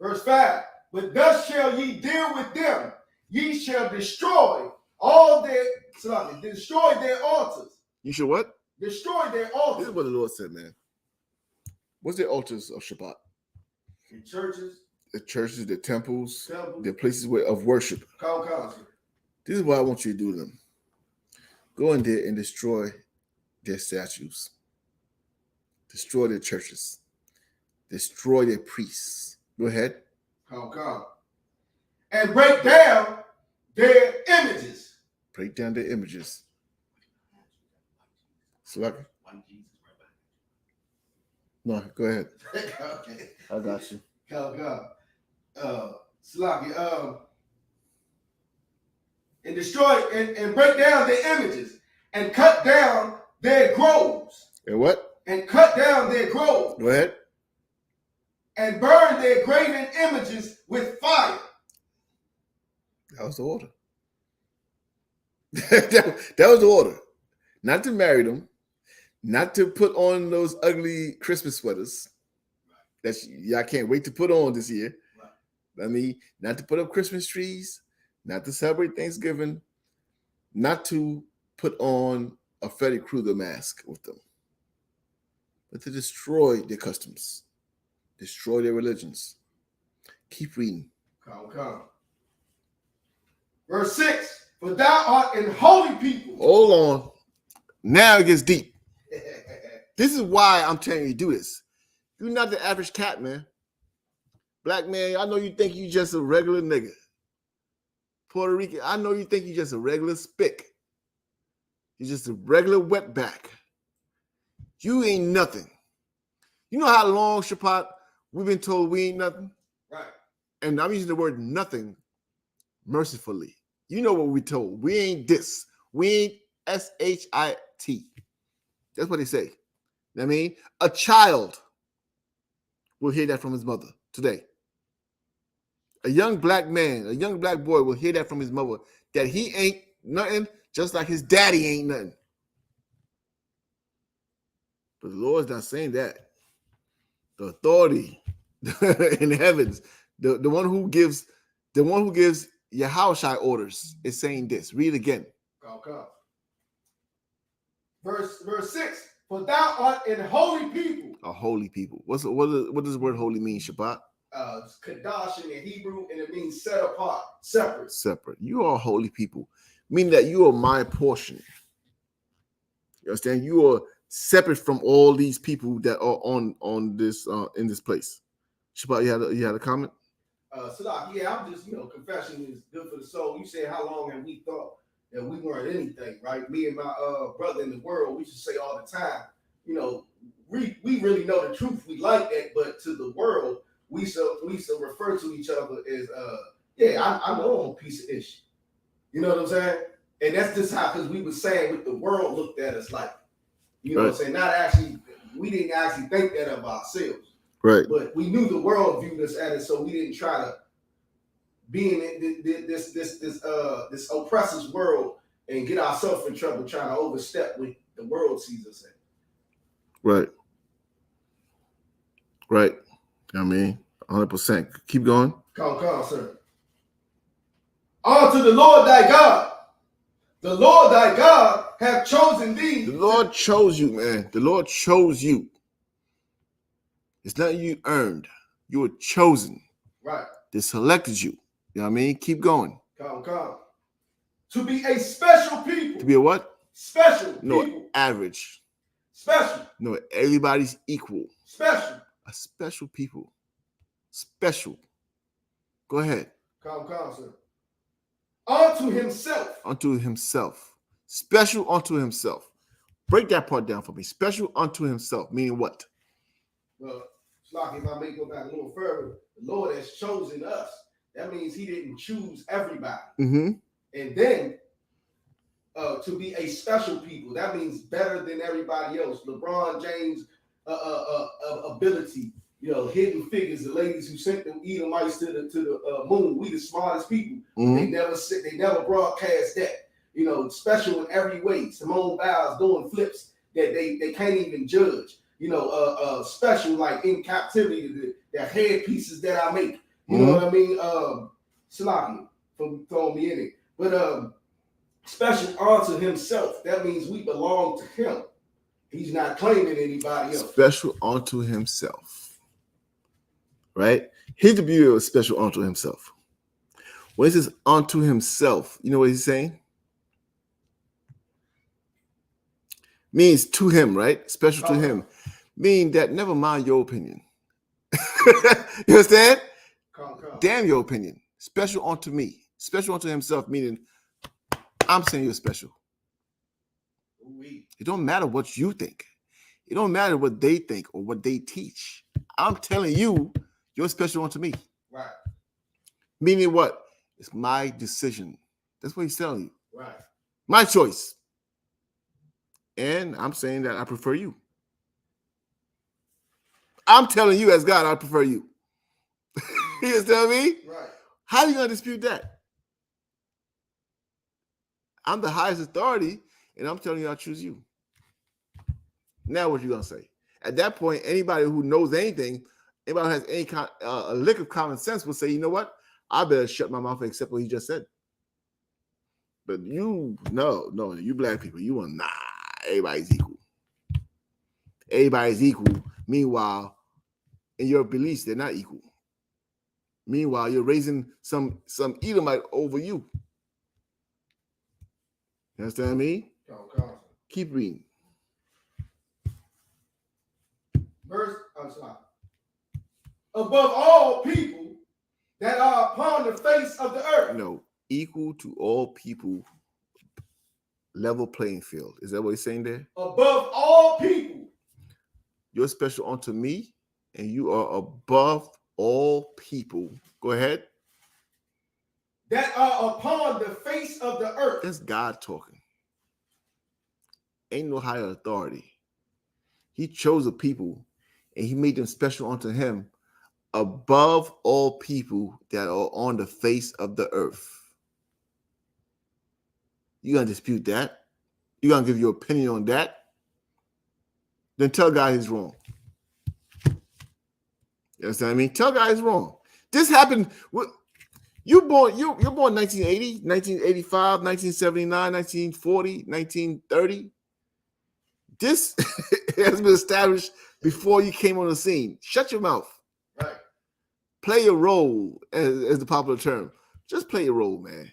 [SPEAKER 4] Verse 5. But thus shall ye deal with them. ye shall destroy all their destroy their altars.
[SPEAKER 3] You should what?
[SPEAKER 4] Destroy their
[SPEAKER 3] This
[SPEAKER 4] altars.
[SPEAKER 3] is what the Lord said, man. What's the altars of Shabbat?
[SPEAKER 4] In churches.
[SPEAKER 3] The churches, the temples, the places of worship. This is what I want you to do to them. Go in there and destroy their statues. Destroy their churches. Destroy their priests. Go ahead.
[SPEAKER 4] And break down their images.
[SPEAKER 3] Break down their images. Slacker. No, go ahead.
[SPEAKER 4] Okay.
[SPEAKER 3] I got you.
[SPEAKER 4] And destroy and break down their images and cut down their groves.
[SPEAKER 3] And what?
[SPEAKER 4] And cut down their groves.
[SPEAKER 3] Go ahead.
[SPEAKER 4] And burn their graven images with fire.
[SPEAKER 3] That was the order. that was the order. Not to marry them, not to put on those ugly Christmas sweaters that y'all can't wait to put on this year. Right. I mean, not to put up Christmas trees, not to celebrate Thanksgiving, not to put on a Freddy Krueger mask with them, but to destroy their customs, destroy their religions. Keep reading.
[SPEAKER 4] Come. Verse 6, for thou art an holy people.
[SPEAKER 3] Hold on. Now it gets deep. This is why I'm telling you to do this. You're not the average cat, man. Black man, I know you think you just a regular nigga. Puerto Rican, I know you think you just a regular spick. You're just a regular wetback. You ain't nothing. You know how long, Shabbat, we've been told we ain't nothing?
[SPEAKER 4] Right.
[SPEAKER 3] And I'm using the word nothing mercifully. You know what we told. We ain't this. We ain't SHIT. That's what they say. I mean, a child will hear that from his mother today. A young black man, a young black boy will hear that from his mother, that he ain't nothing, just like his daddy ain't nothing. But the Lord's not saying that. The authority in the heavens, the one who gives Yahushua orders is saying this. Read again.
[SPEAKER 4] Okay. Verse 6. For thou art an holy people.
[SPEAKER 3] A holy people. What does the word holy mean, Shabbat?
[SPEAKER 4] It's Kadash in the Hebrew, and it means set apart, separate.
[SPEAKER 3] Separate. You are holy people, meaning that you are my portion. You understand? You are separate from all these people that are on this in this place. Shabbat, you had a comment?
[SPEAKER 4] Salah, yeah, I'm just, confession is good for the soul. You said how long have we thought that we weren't anything, right? Me and my brother in the world, we should say all the time, we really know the truth. We like that, but to the world, we should refer to each other as I'm my own piece of ish. You know what I'm saying? And that's just how, because we were saying what the world looked at us like. You know what I'm saying? Not actually, we didn't actually think that of ourselves.
[SPEAKER 3] Right.
[SPEAKER 4] But we knew the world viewed us at it, so we didn't try to be in this oppressor's world and get ourselves in trouble trying to overstep what the world sees us at.
[SPEAKER 3] Right. Right. I mean, 100%. Keep going.
[SPEAKER 4] Come, sir. Unto the Lord thy God. The Lord thy God have chosen thee.
[SPEAKER 3] The Lord chose you, man. The Lord chose you. It's not you earned. You were chosen.
[SPEAKER 4] Right.
[SPEAKER 3] They selected you. You know what I mean? Keep going.
[SPEAKER 4] Come. To be a special people.
[SPEAKER 3] To be a what?
[SPEAKER 4] Special
[SPEAKER 3] No,
[SPEAKER 4] people.
[SPEAKER 3] average.
[SPEAKER 4] Special.
[SPEAKER 3] No, everybody's equal.
[SPEAKER 4] Special.
[SPEAKER 3] A special people. Special. Go ahead.
[SPEAKER 4] Come, sir. Unto himself.
[SPEAKER 3] Unto himself. Special unto himself. Break that part down for me. Special unto himself. Meaning what?
[SPEAKER 4] Well, if I may go back a little further, the Lord has chosen us. That means he didn't choose everybody.
[SPEAKER 3] Mm-hmm.
[SPEAKER 4] And then to be a special people, that means better than everybody else. LeBron James' ability, Hidden Figures, the ladies who sent them Edomites to the moon. We the smartest people. Mm-hmm. They never broadcast that. Special in every way. Simone Biles doing flips that they can't even judge. Special like in captivity, the headpieces that I make. You know what I mean? Salaki. for throwing me in it. But special unto himself. That means we belong to him. He's not claiming anybody else.
[SPEAKER 3] Special unto himself. Right? Here's the beauty of special unto himself. When it says unto himself, you know what he's saying? Means to him, right? Special to him. Meaning that never mind your opinion. You understand?
[SPEAKER 4] Come.
[SPEAKER 3] Damn your opinion. Special unto me. Special unto himself, meaning I'm saying you're special. It don't matter what you think. It don't matter what they think or what they teach. I'm telling you, you're special unto me.
[SPEAKER 4] Right.
[SPEAKER 3] Meaning what? It's my decision. That's what he's telling you.
[SPEAKER 4] Right.
[SPEAKER 3] My choice. And I'm saying that I prefer you. I'm telling you as God, I prefer you. You understand me?
[SPEAKER 4] Right.
[SPEAKER 3] How are you going to dispute that? I'm the highest authority, and I'm telling you I choose you. Now what you going to say? At that point, anybody who knows anything, anybody who has any a lick of common sense will say, you know what? I better shut my mouth and accept what he just said. But you, no, you black people, you want, everybody's equal. Everybody's equal. Meanwhile, in your beliefs, they're not equal. Meanwhile, you're raising some Edomite over you. You understand me? Keep reading.
[SPEAKER 4] Verse, I'm sorry. Above all people that are upon the face of the earth.
[SPEAKER 3] No, equal to all people, level playing field. Is that what he's saying there?
[SPEAKER 4] Above all people.
[SPEAKER 3] You're special unto me, and you are above all people. Go ahead.
[SPEAKER 4] That are upon the face of the earth.
[SPEAKER 3] That's God talking. Ain't no higher authority. He chose a people, and he made them special unto him above all people that are on the face of the earth. You gonna dispute that? You gonna give your opinion on that? Then tell God he's wrong. You understand what I mean? Tell God he's wrong. This happened. You're born 1980, 1985, 1979, 1940, 1930. This has been established before you came on the scene. Shut your mouth.
[SPEAKER 4] Right.
[SPEAKER 3] Play your role, as the popular term. Just play your role, man.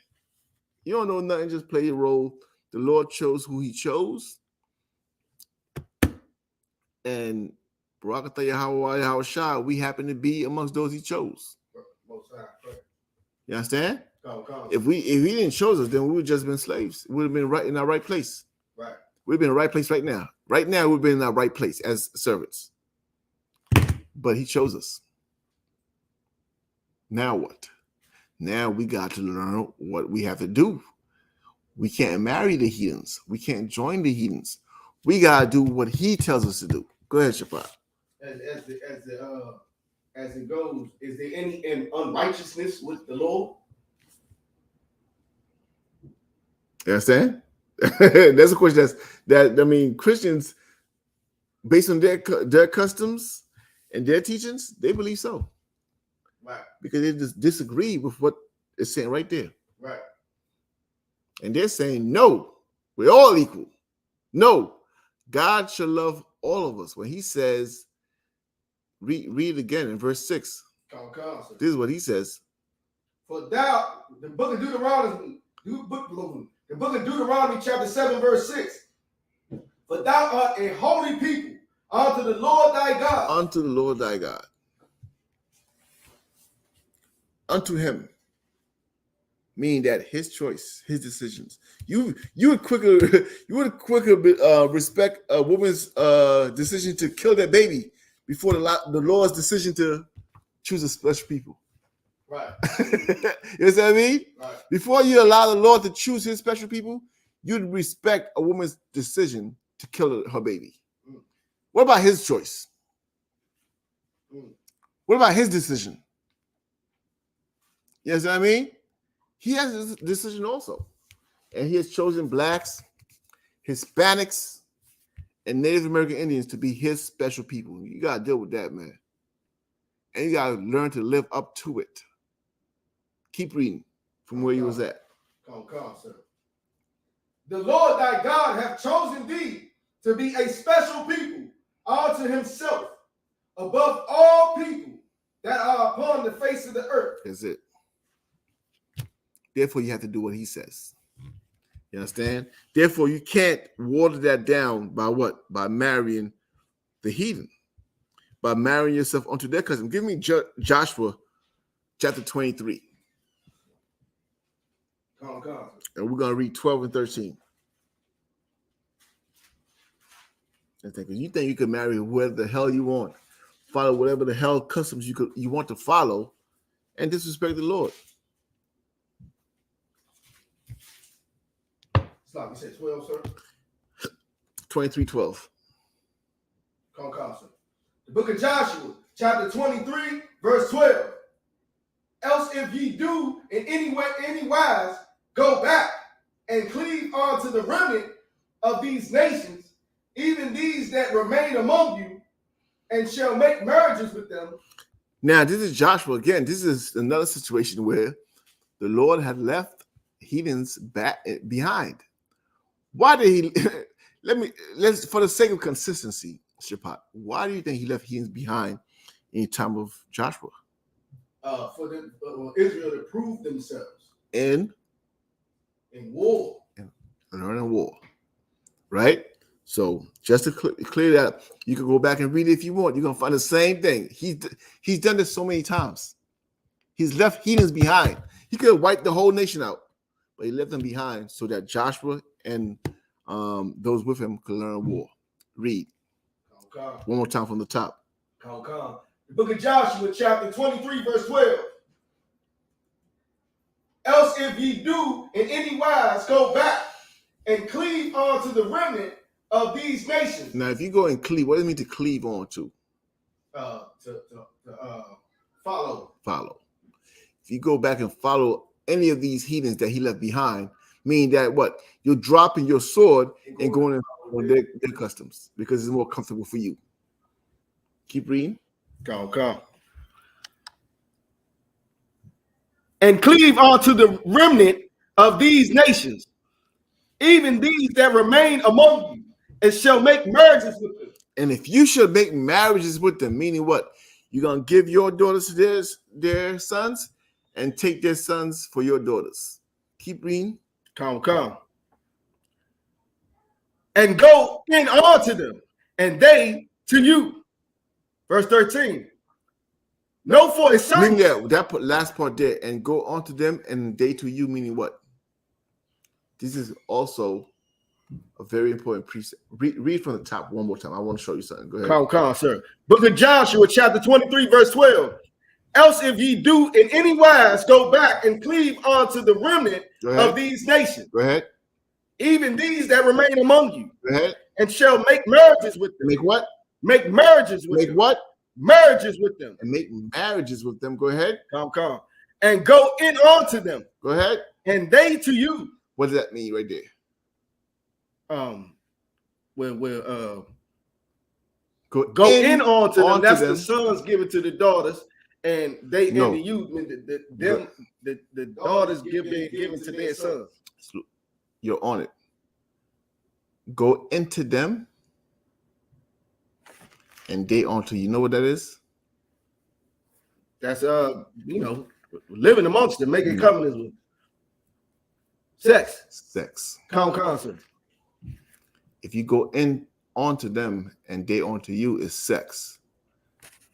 [SPEAKER 3] You don't know nothing, just play your role. The Lord chose who he chose. And Barakatah Yahanna, we happen to be amongst those he chose. You understand? If he didn't choose us, then we would just been slaves. We would have been right in our right place.
[SPEAKER 4] Right.
[SPEAKER 3] We've been in the right place right now. Right now, we've been in our right place as servants. But he chose us. Now what? Now we got to learn what we have to do. We can't marry the heathens. We can't join the heathens. We got to do what he tells us to do. Go ahead, Shabbat.
[SPEAKER 4] As it goes, is there any unrighteousness with the Lord?
[SPEAKER 3] You understand? That's a question that Christians, based on their customs and their teachings, they believe so.
[SPEAKER 4] Right.
[SPEAKER 3] Because they just disagree with what it's saying right there.
[SPEAKER 4] Right.
[SPEAKER 3] And they're saying, no, we're all equal. No, God shall love all of us. When he says, read it again in verse 6. This is what he says.
[SPEAKER 4] For thou, the book of Deuteronomy chapter 7, verse 6. For thou art a holy people unto the Lord thy God.
[SPEAKER 3] Unto the Lord thy God. Unto him. Meaning that his choice, his decisions. You would quicker respect a woman's decision to kill that baby before the Lord's decision to choose a special people.
[SPEAKER 4] Right.
[SPEAKER 3] You know what I mean?
[SPEAKER 4] Right.
[SPEAKER 3] Before you allow the Lord to choose his special people, you'd respect a woman's decision to kill her baby. Mm. What about his choice? Mm. What about his decision? You know what I mean? He has his decision also. And he has chosen blacks, Hispanics, and Native American Indians to be his special people. You got to deal with that, man. And you got to learn to live up to it. Keep reading. from where you was at.
[SPEAKER 4] Come, sir. The Lord thy God hath chosen thee to be a special people unto himself above all people that are upon the face of the earth.
[SPEAKER 3] That's it. Therefore, you have to do what he says. You understand? Therefore, you can't water that down by what? By marrying the heathen. By marrying yourself unto their custom. Give me Joshua chapter 23.
[SPEAKER 4] Come.
[SPEAKER 3] And we're going to read 12 and 13. You think you can marry whoever the hell you want, follow whatever the hell customs you want to follow, and disrespect the Lord.
[SPEAKER 4] Stop. You said 12, sir?
[SPEAKER 3] 23:12.
[SPEAKER 4] Come, sir. The book of Joshua, chapter 23, verse 12. Else if ye do in any wise go back and cleave unto the remnant of these nations, even these that remain among you, and shall make marriages with them.
[SPEAKER 3] Now, this is Joshua again. This is another situation where the Lord had left heathens back behind. Why did he? Let's for the sake of consistency, Shapat. Why do you think he left heathens behind in the time of Joshua?
[SPEAKER 4] For Israel to prove themselves
[SPEAKER 3] in
[SPEAKER 4] war,
[SPEAKER 3] and learning war, right? So just to clear that up, you can go back and read it if you want. You're gonna find the same thing. He's done this so many times. He's left heathens behind. He could have wiped the whole nation out, but he left them behind so that Joshua and those with him could learn war. Read one more time from the top.
[SPEAKER 4] The book of Joshua, chapter 23, verse 12. Else if ye do in any wise go back and cleave on to the remnant of these nations.
[SPEAKER 3] Now, if you go and cleave, what does it mean to cleave on to?
[SPEAKER 4] Follow.
[SPEAKER 3] Follow. If you go back and follow any of these heathens that he left behind, meaning that what? You're dropping your sword and going on their customs because it's more comfortable for you. Keep reading.
[SPEAKER 4] Come. And cleave unto the remnant of these nations, even these that remain among you, and shall make marriages with them.
[SPEAKER 3] And if you should make marriages with them, meaning what? You're going to give your daughters to their sons and take their sons for your daughters. Keep reading.
[SPEAKER 4] Come. And go in unto them, and they to you. Verse 13. No, for it's certain.
[SPEAKER 3] That last part there, and go on to them, and they to you, meaning what? This is also a very important precept. Read from the top one more time. I want to show you something. Go ahead.
[SPEAKER 4] Come, sir. Book of Joshua, chapter 23, verse 12. Else if ye do in any wise go back and cleave unto the remnant of these nations.
[SPEAKER 3] Go ahead.
[SPEAKER 4] Even these that remain among you.
[SPEAKER 3] Go ahead.
[SPEAKER 4] And shall make marriages with them.
[SPEAKER 3] Make what?
[SPEAKER 4] Make marriages with them.
[SPEAKER 3] Make what?
[SPEAKER 4] Marriages with them.
[SPEAKER 3] And make marriages with them. Go ahead.
[SPEAKER 4] Come. And go in unto them.
[SPEAKER 3] Go ahead.
[SPEAKER 4] And they to you.
[SPEAKER 3] What does that mean right there?
[SPEAKER 4] Go in onto them. That's the sons given to the daughters, and they and the youth, the daughters given to their sons.
[SPEAKER 3] You're on it. Go into them, and they onto you. Know what that is?
[SPEAKER 4] That's living amongst them, making covenants with sex. Concert.
[SPEAKER 3] If you go in onto them and they onto you, is sex.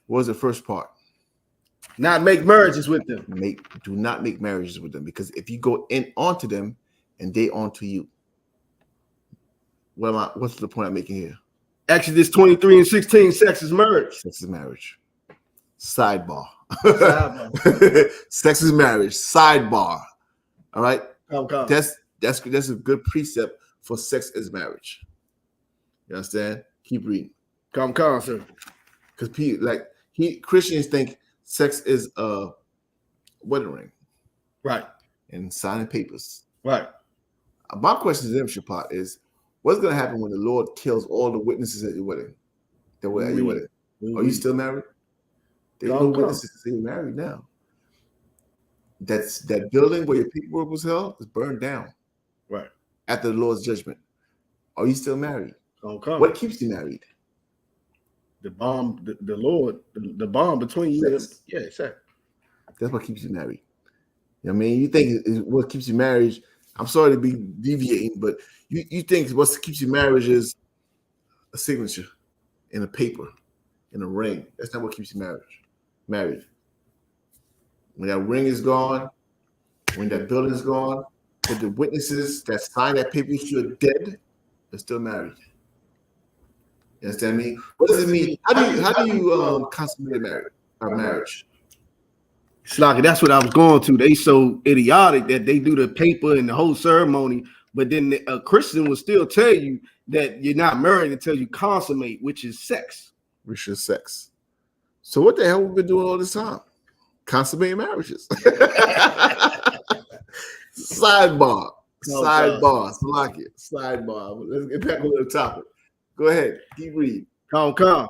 [SPEAKER 3] What was the first part?
[SPEAKER 4] Not make marriages with them.
[SPEAKER 3] Do not make marriages with them, because if you go in onto them and they onto you, what's the point I'm making here?
[SPEAKER 4] Exodus 23 and 16, sex is marriage.
[SPEAKER 3] Sex is marriage. Sidebar. Sex is marriage. Sidebar. All right.
[SPEAKER 4] Come.
[SPEAKER 3] That's a good precept for sex is marriage. You understand? Keep reading.
[SPEAKER 4] Come, sir.
[SPEAKER 3] Because Christians think sex is a wedding ring,
[SPEAKER 4] right?
[SPEAKER 3] And signing papers,
[SPEAKER 4] right?
[SPEAKER 3] My question to them, Shapat, is what's going to happen when the Lord kills all the witnesses at your wedding? That were at your wedding. Are you still married? There's no witnesses to say you're married now. that building where your paperwork was held is burned down.
[SPEAKER 4] Right.
[SPEAKER 3] After the Lord's judgment. Are you still married?
[SPEAKER 4] Okay.
[SPEAKER 3] What keeps you married?
[SPEAKER 4] The bond, the Lord, the bond between you and him. Yeah, exactly.
[SPEAKER 3] That's what keeps you married. You know what I mean? You think what keeps you married, I'm sorry to be deviating, but you think what keeps you marriage is a signature in a paper, in a ring. That's not what keeps you married. When that ring is gone, when that building is gone, when the witnesses that signed that paper you're dead, they're still married. You understand me? What does it mean? How do you consummate a marriage?
[SPEAKER 4] Slocky, that's what I was going to. They so idiotic that they do the paper and the whole ceremony, but then a Christian will still tell you that you're not married until you consummate, which is sex.
[SPEAKER 3] Which is sex. So what the hell have we been doing all this time? Consummating marriages. Sidebar. Slocky. Sidebar. Let's get back on the topic. Go ahead. Keep reading.
[SPEAKER 4] Come.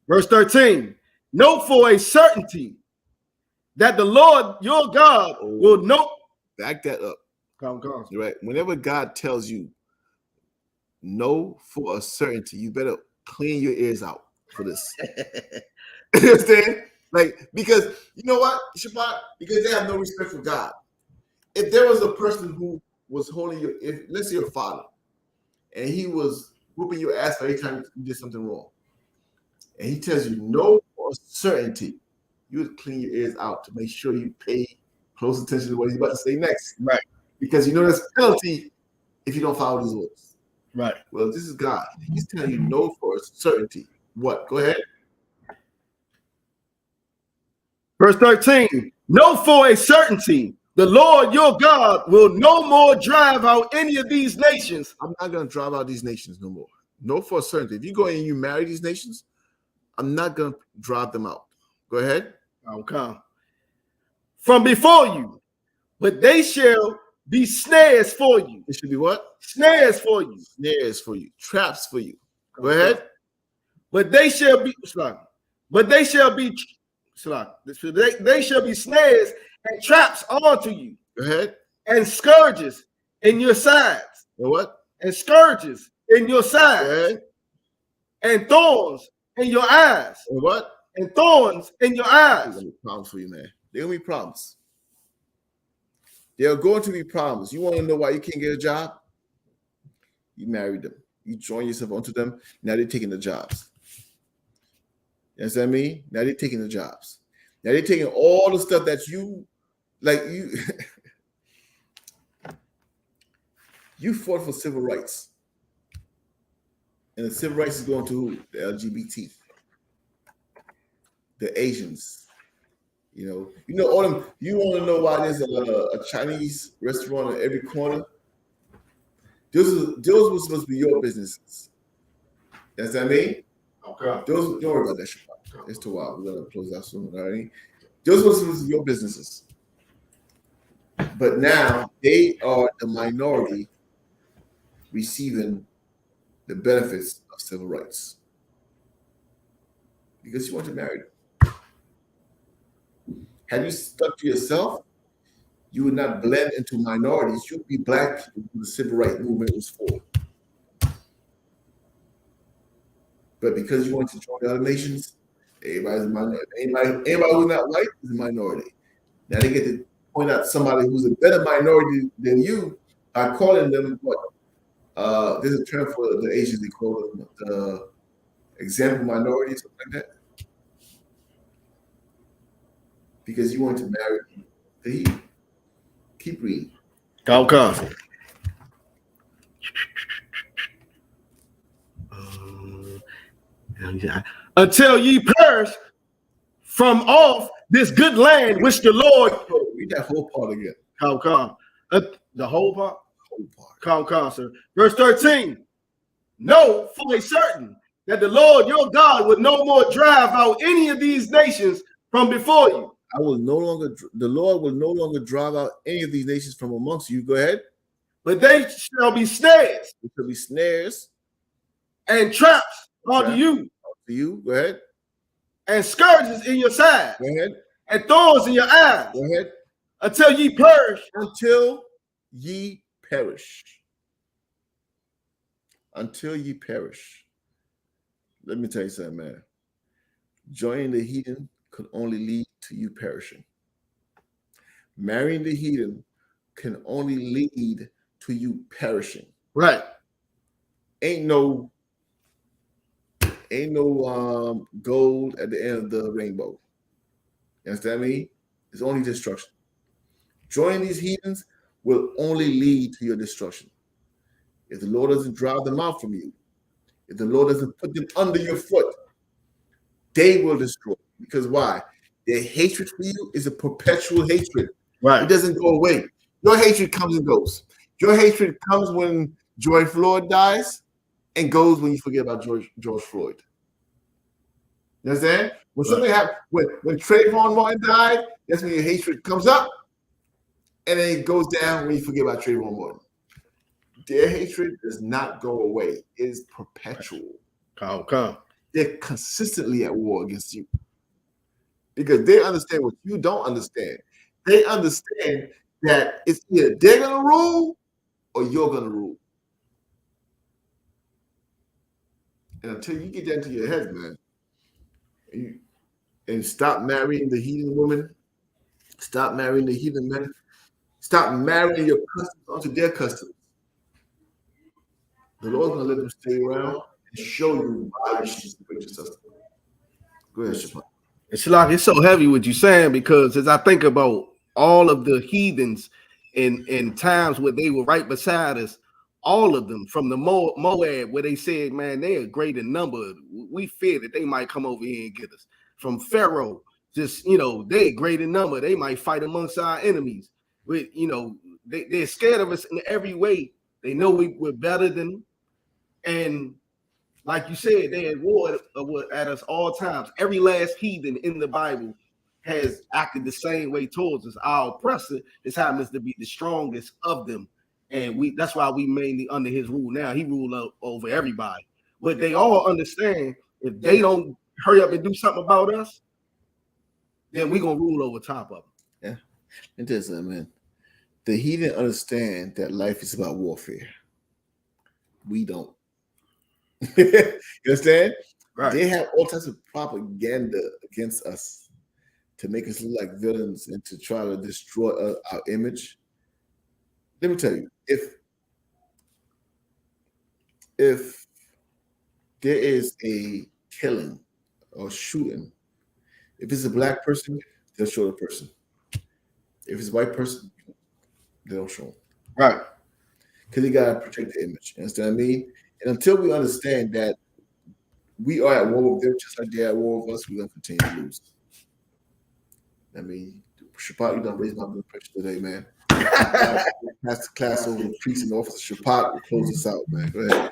[SPEAKER 4] Verse 13. Know for a certainty that the Lord your God will know.
[SPEAKER 3] Back that up.
[SPEAKER 4] Come.
[SPEAKER 3] You're right. Whenever God tells you know for a certainty, you better clean your ears out for this. You understand? Like, because you know what, Shabbat? Because they have no respect for God. If there was a person who was holding you, let's say your father, and he was whooping your ass every time you did something wrong, and he tells you no for certainty, you would clean your ears out to make sure you pay close attention to what he's about to say next.
[SPEAKER 4] Right.
[SPEAKER 3] Because you know there's a penalty if you don't follow these words.
[SPEAKER 4] Right.
[SPEAKER 3] Well, this is God. He's telling you no for certainty. What? Go ahead.
[SPEAKER 4] Verse 13. Know for a certainty the Lord your God will no more drive out any of these nations.
[SPEAKER 3] I'm not going to drive out these nations no more. Know for a certainty. If you go and you marry these nations, I'm not going to drive them out. Go ahead.
[SPEAKER 4] Okay. From before you, but they shall be snares for you.
[SPEAKER 3] It should be what?
[SPEAKER 4] Snares for you.
[SPEAKER 3] Snares for you. Traps for you. Go ahead.
[SPEAKER 4] But they shall be they shall be snares and traps onto you.
[SPEAKER 3] Go ahead.
[SPEAKER 4] And scourges in your sides.
[SPEAKER 3] And what?
[SPEAKER 4] And scourges in your sides.
[SPEAKER 3] Go ahead.
[SPEAKER 4] And thorns in your eyes.
[SPEAKER 3] And what?
[SPEAKER 4] And thorns in your eyes.
[SPEAKER 3] There's gonna be problems for you, man. There are gonna be problems. There are going to be problems. You want to know why you can't get a job? You married them. You join yourself onto them. Now they're taking the jobs. You understand me? Now they're taking the jobs. Now they're taking all the stuff that you you fought for civil rights. And the civil rights is going to who? The LGBT. The Asians. You know all them. You want to know why there's a Chinese restaurant at every corner? Those were supposed to be your businesses. You understand me?
[SPEAKER 4] Okay.
[SPEAKER 3] Don't worry about that shit. It's too wild. We're gonna close that soon. All right. Those were supposed to be your businesses. But now they are the minority receiving the benefits of civil rights. Because you want to marry them. Had you stuck to yourself, you would not blend into minorities. You'd be black people who the civil rights movement was for. But because you want to join the other nations, everybody's a minority. Anybody who's not white is a minority. Now they get to point out somebody who's a better minority than you by calling them what? There's a term for the Asians, they call them the example minority, something like that. Because you want to marry the heathen. Keep reading.
[SPEAKER 4] Okay. Until ye perish from off this good land which the Lord.
[SPEAKER 3] Read that whole part again.
[SPEAKER 4] Come. The whole part? Come, sir. Verse 13. Know for a certain that the Lord your God will no more drive out any of these nations from before you.
[SPEAKER 3] The Lord will no longer drive out any of these nations from amongst you. Go ahead.
[SPEAKER 4] But they shall be snares.
[SPEAKER 3] It shall be snares.
[SPEAKER 4] And traps unto you.
[SPEAKER 3] To you. Go ahead.
[SPEAKER 4] And scourges in your side.
[SPEAKER 3] Go ahead.
[SPEAKER 4] And thorns in your eyes.
[SPEAKER 3] Go ahead.
[SPEAKER 5] Until ye perish.
[SPEAKER 3] Until ye perish. Until ye perish. Let me tell you something, man. Joining the heathen could only lead to you perishing. Marrying the heathen can only lead to you perishing.
[SPEAKER 5] Right.
[SPEAKER 3] Ain't no gold at the end of the rainbow. You understand me? It's only destruction. Joining these heathens will only lead to your destruction. If the Lord doesn't drive them out from you, if the Lord doesn't put them under your foot, they will destroy you. Because why? Their hatred for you is a perpetual hatred.
[SPEAKER 5] Right.
[SPEAKER 3] It doesn't go away. Your hatred comes and goes. Your hatred comes when George Floyd dies and goes when you forget about George Floyd. You understand? When something happened, when Trayvon Martin died, that's when your hatred comes up, and then it goes down when you forget about Trayvon Martin. Their hatred does not go away. It is perpetual.
[SPEAKER 5] How come?
[SPEAKER 3] They're consistently at war against you because they understand what you don't understand. They understand that it's either they're going to rule or you're going to rule. And until you get that into your head, man, and stop marrying the heathen woman, stop marrying the heathen men, stop marrying your customs onto their customs. The Lord's going to let them stay around and show you why you should separate yourself. Go ahead, Shabbat.
[SPEAKER 5] It's like it's so heavy what you're saying, because as I think about all of the heathens in times where they were right beside us, all of them from the Moab, where they said, man, they are great in number. We fear that they might come over here and get us. From Pharaoh, just, they're great in number. They might fight amongst our enemies. But, they're scared of us in every way. They know we're better than them. And like you said, they're at war at us all times. Every last heathen in the Bible has acted the same way towards us. Our oppressor just happens to be the strongest of them. And that's why we mainly under his rule now. He rules over everybody. But they all understand if they don't hurry up and do something about us, then we're going to rule over top of them.
[SPEAKER 3] Yeah. It does that, man. The heathen understand that life is about warfare. We don't. You understand?
[SPEAKER 5] Right.
[SPEAKER 3] They have all types of propaganda against us to make us look like villains and to try to destroy our image. Let me tell you, if there is a killing or shooting, if it's a black person, they'll show the person. If it's a white person, they don't show them.
[SPEAKER 5] Right.
[SPEAKER 3] Because you got to protect the image. You understand what I mean? And until we understand that we are at war with them, just like they're at war with us, we're going to continue to lose. I mean, Shabbat, you done raised my blood pressure today, man. Pass the class over to priest and officer Shabbat will close us out, man. Go ahead.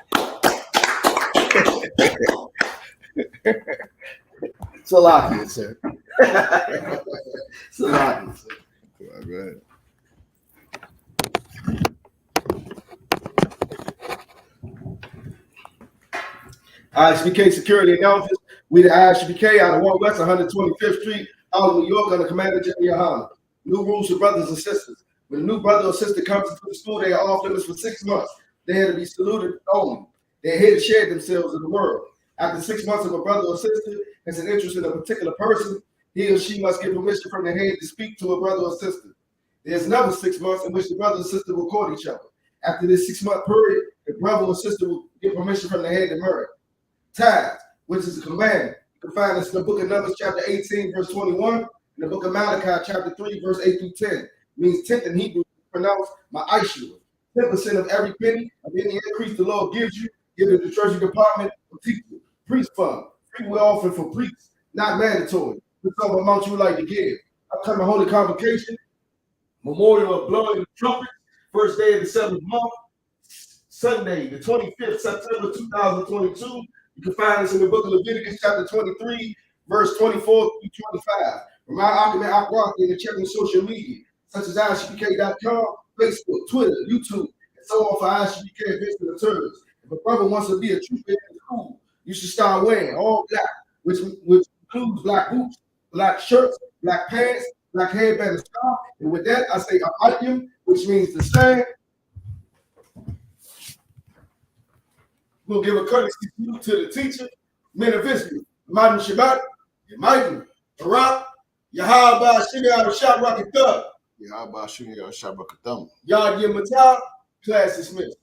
[SPEAKER 5] Salakia, sir. Salakia, sir.
[SPEAKER 3] Go ahead.
[SPEAKER 4] I.S.U.P.K security announcements. We the I.S.U.P.K out of 1 West 125th Street, out of New York, under Commander Yahanna. New rules for brothers and sisters. When a new brother or sister comes into the school, they are off limits for 6 months. They are to be saluted only. They are here to share themselves in the world. After 6 months, if a brother or sister has an interest in a particular person, he or she must get permission from the head to speak to a brother or sister. There's another 6 months in which the brother or sister will court each other. After this 6-month period, the brother or sister will get permission from the head to marry. Tithes, which is a command. You can find this in the book of Numbers, chapter 18, verse 21, and the book of Malachi, chapter 3, verse 8 through 10. Means 10th in Hebrew, pronounced my I.S.U.P.K. 10% of every penny of any increase the Lord gives you, give it to the Treasury Department for people. Priest fund, free will offering for priests, not mandatory. Which some amount you would like to give. Upcoming holy convocation, memorial of blowing the trumpet, first day of the 7th month, Sunday, the 25th September 2022. You can find this in the book of Leviticus, chapter 23, verse 24 through 25. Remind Ahwaryam to check on social media, such as ISUPK.com, Facebook, Twitter, YouTube, and so on for I.S.U.P.K events and returns. If a brother wants to be a true fan in school, you should start wearing all black, which includes black boots, black shirts, black pants, black headband and star. And with that, I say Ahwaryam, which means the stand. We'll give a courtesy to the teacher, men of Israel, Madam Shabbat, Michael, Barak, Yahanna,
[SPEAKER 3] Yahaba Shuni Shabakatam.
[SPEAKER 4] Yad Yamatal, class dismissed.